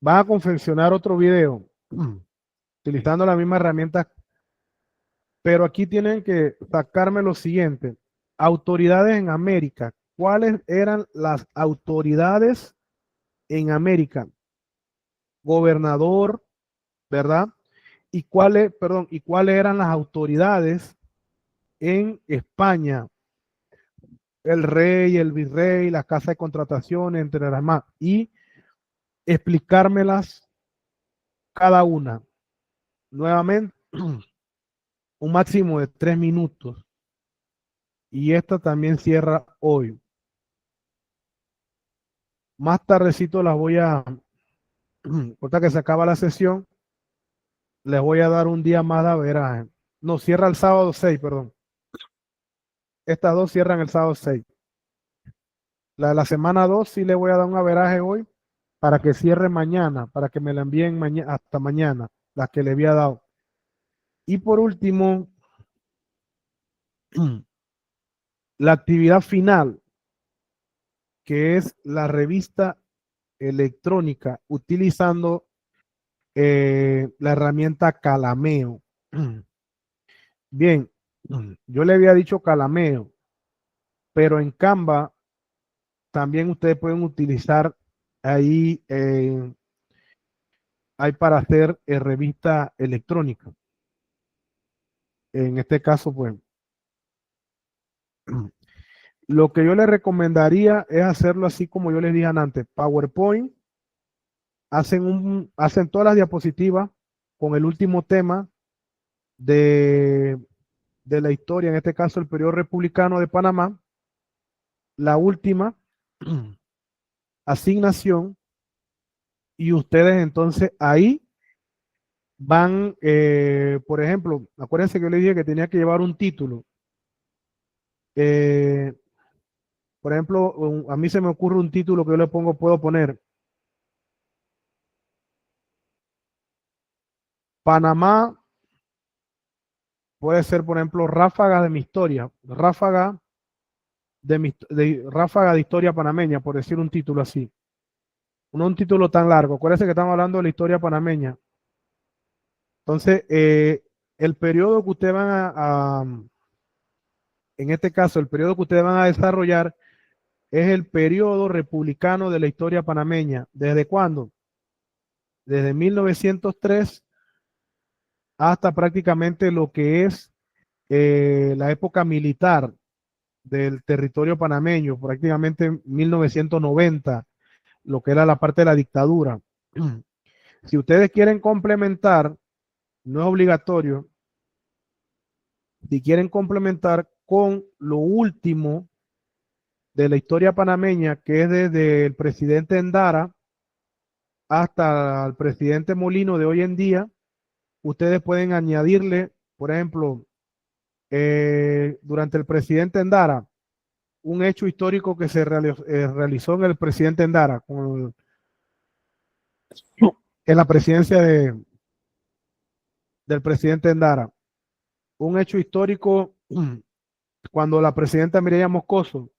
Van a confeccionar otro video utilizando la misma herramienta, pero aquí tienen que sacarme lo siguiente. Autoridades en América. ¿Cuáles eran las autoridades en América? Gobernador, ¿verdad? ¿Y cuáles eran las autoridades en España? El rey, el virrey, la casa de contrataciones, entre las más. Y explicármelas cada una. Nuevamente, un máximo de 3 minutos. Y esta también cierra hoy. Más tardecito las voy a, ahorita que se acaba la sesión, les voy a dar un día más de averaje. No, cierra el sábado 6, perdón. Estas dos cierran el sábado 6. La de la semana 2 sí le voy a dar un averaje hoy para que cierre mañana, para que me la envíen hasta mañana, las que le había dado. Y por último, la actividad final, que es la revista electrónica utilizando la herramienta Calameo. Bien, yo le había dicho Calameo, pero en Canva también ustedes pueden utilizar ahí, hay para hacer revista electrónica. En este caso, pues, lo que yo les recomendaría es hacerlo así como yo les dije antes, PowerPoint, hacen todas las diapositivas con el último tema de la historia, en este caso el periodo republicano de Panamá, la última asignación, y ustedes entonces ahí van, por ejemplo, acuérdense que yo les dije que tenía que llevar un título. Por ejemplo, a mí se me ocurre un título que yo le puedo poner Panamá puede ser, por ejemplo, ráfaga de mi historia, ráfaga ráfaga de historia panameña, por decir un título así. No un título tan largo. Acuérdense que estamos hablando de la historia panameña. Entonces, el periodo que ustedes van en este caso, el periodo que ustedes van a desarrollar es el periodo republicano de la historia panameña. ¿Desde cuándo? Desde 1903 hasta prácticamente lo que es la época militar del territorio panameño, prácticamente 1990, lo que era la parte de la dictadura. Si ustedes quieren complementar, no es obligatorio, si quieren complementar con lo último de la historia panameña, que es desde el presidente Endara hasta el presidente Molino de hoy en día, ustedes pueden añadirle, por ejemplo, durante el presidente Endara, un hecho histórico que se realizó en el presidente Endara, en la presidencia del presidente Endara. Un hecho histórico cuando la presidenta Mireya Moscoso,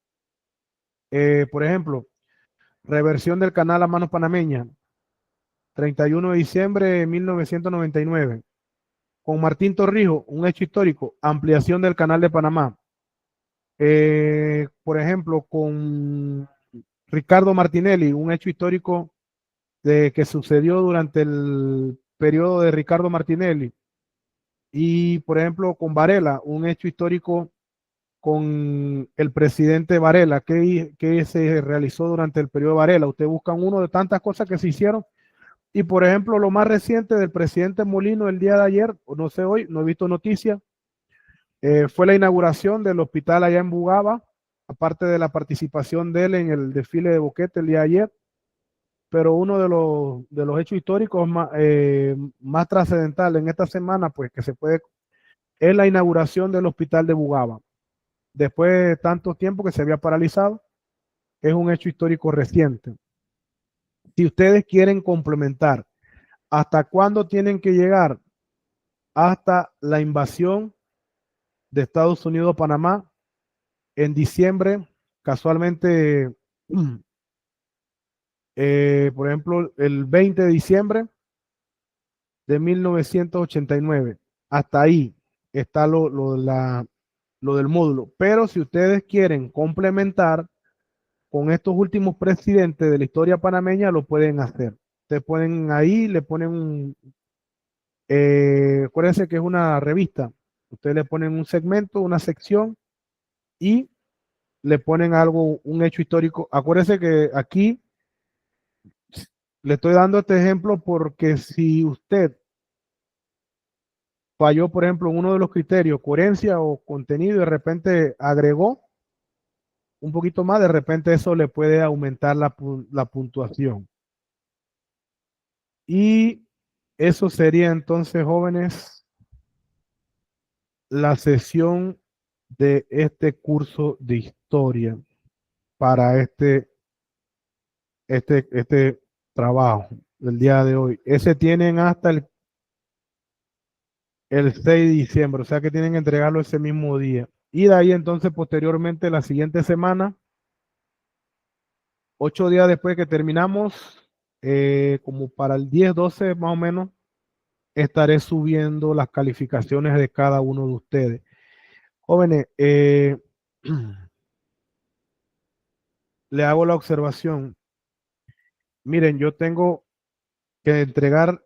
por ejemplo, reversión del canal a manos panameña, 31 de diciembre de 1999. Con Martín Torrijos, un hecho histórico, ampliación del canal de Panamá. Por ejemplo, con Ricardo Martinelli, un hecho histórico que sucedió durante el periodo de Ricardo Martinelli. Y, por ejemplo, con Varela, un hecho histórico con el presidente Varela, que se realizó durante el periodo de Varela. Ustedes buscan uno de tantas cosas que se hicieron. Y, por ejemplo, lo más reciente del presidente Molino el día de ayer, o no sé hoy, no he visto noticias, fue la inauguración del hospital allá en Bugaba, aparte de la participación de él en el desfile de Boquete el día de ayer. Pero uno de los hechos históricos más trascendentales en esta semana, pues que se puede, es la inauguración del hospital de Bugaba. Después de tanto tiempo que se había paralizado, es un hecho histórico reciente. Si ustedes quieren complementar, ¿hasta cuándo tienen que llegar? Hasta la invasión de Estados Unidos a Panamá en diciembre, casualmente, por ejemplo, el 20 de diciembre de 1989. Hasta ahí está lo del módulo. Pero si ustedes quieren complementar con estos últimos presidentes de la historia panameña, lo pueden hacer. Ustedes ponen ahí, le ponen acuérdense que es una revista. Ustedes le ponen un segmento, una sección y le ponen algo, un hecho histórico. Acuérdense que aquí le estoy dando este ejemplo porque si usted falló, por ejemplo, en uno de los criterios, coherencia o contenido, y de repente agregó un poquito más, de repente eso le puede aumentar la puntuación. Y eso sería entonces, jóvenes, la sesión de este curso de historia para este trabajo del día de hoy. Ese tienen hasta el 6 de diciembre, o sea que tienen que entregarlo ese mismo día. Y de ahí entonces posteriormente la siguiente semana, 8 días después que terminamos, como para el 10, 12 más o menos, estaré subiendo las calificaciones de cada uno de ustedes. Jóvenes, le hago la observación. Miren, yo tengo que entregar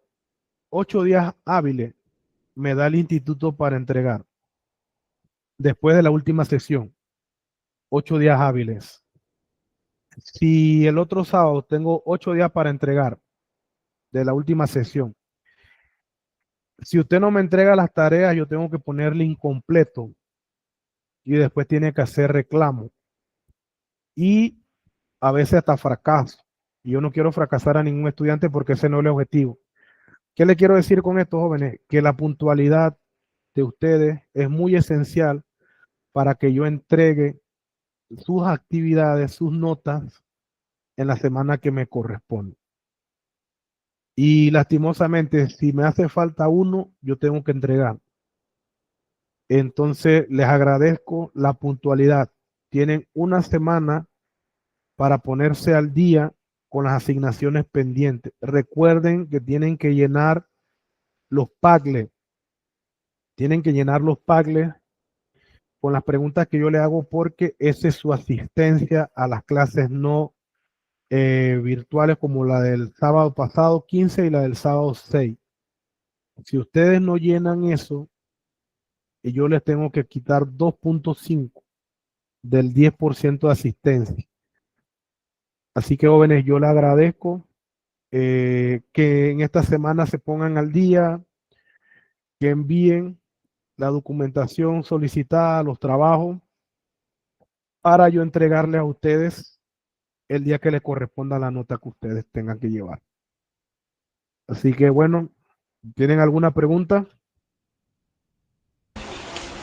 8 días hábiles, me da el instituto para entregar, después de la última sesión, 8 días hábiles. Si el otro sábado tengo 8 días para entregar de la última sesión, si usted no me entrega las tareas, yo tengo que ponerle incompleto y después tiene que hacer reclamo y a veces hasta fracaso. Y yo no quiero fracasar a ningún estudiante porque ese no es el objetivo. ¿Qué le quiero decir con esto, jóvenes? Que la puntualidad de ustedes es muy esencial para que yo entregue sus actividades, sus notas en la semana que me corresponde. Y lastimosamente, si me hace falta uno, yo tengo que entregar. Entonces, les agradezco la puntualidad. Tienen una semana para ponerse al día con las asignaciones pendientes. Recuerden que tienen que llenar los Padlet. Tienen que llenar los Padlet con las preguntas que yo le hago porque esa es su asistencia a las clases no virtuales como la del sábado pasado 15 y la del sábado 6. Si ustedes no llenan eso, yo les tengo que quitar 2.5 del 10% de asistencia. Así que jóvenes, yo les agradezco que en esta semana se pongan al día, que envíen la documentación solicitada, los trabajos, para yo entregarle a ustedes el día que les corresponda la nota que ustedes tengan que llevar. Así que bueno, ¿tienen alguna pregunta?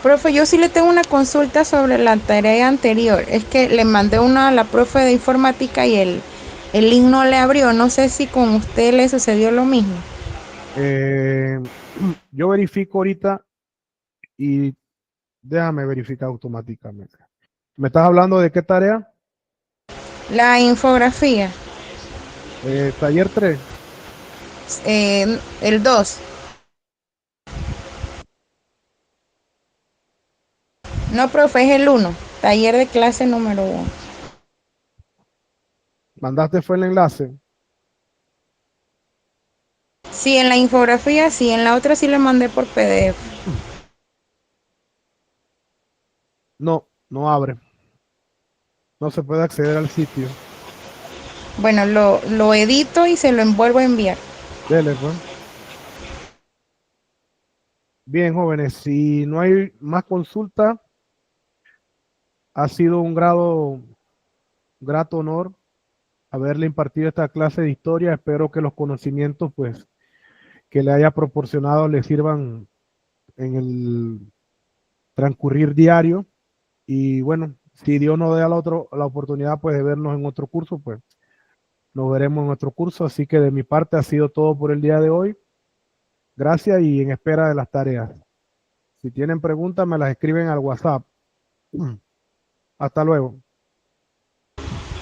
Profe, yo sí le tengo una consulta sobre la tarea anterior. Es que le mandé una a la profe de informática y el link no le abrió. No sé si con usted le sucedió lo mismo. Yo verifico ahorita y déjame verificar automáticamente. ¿Me estás hablando de qué tarea? La infografía, Taller 3. el 2. No, profe, es el 1. Taller de clase número 1. ¿Mandaste fue el enlace? Sí, en la infografía sí, en la otra sí le mandé por PDF. No, no abre. No se puede acceder al sitio. Bueno, lo edito y se lo envuelvo a enviar. Dele, pues. Bien, jóvenes, si no hay más consulta, ha sido un grato honor haberle impartido esta clase de historia. Espero que los conocimientos, pues, que le haya proporcionado le sirvan en el transcurrir diario. Y bueno, si Dios nos da la oportunidad, pues, de vernos en otro curso, pues, nos veremos en otro curso. Así que de mi parte ha sido todo por el día de hoy. Gracias y en espera de las tareas. Si tienen preguntas, me las escriben al WhatsApp. Hasta luego.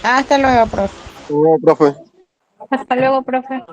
Hasta luego, profe. Bueno, profe. Hasta luego, profe.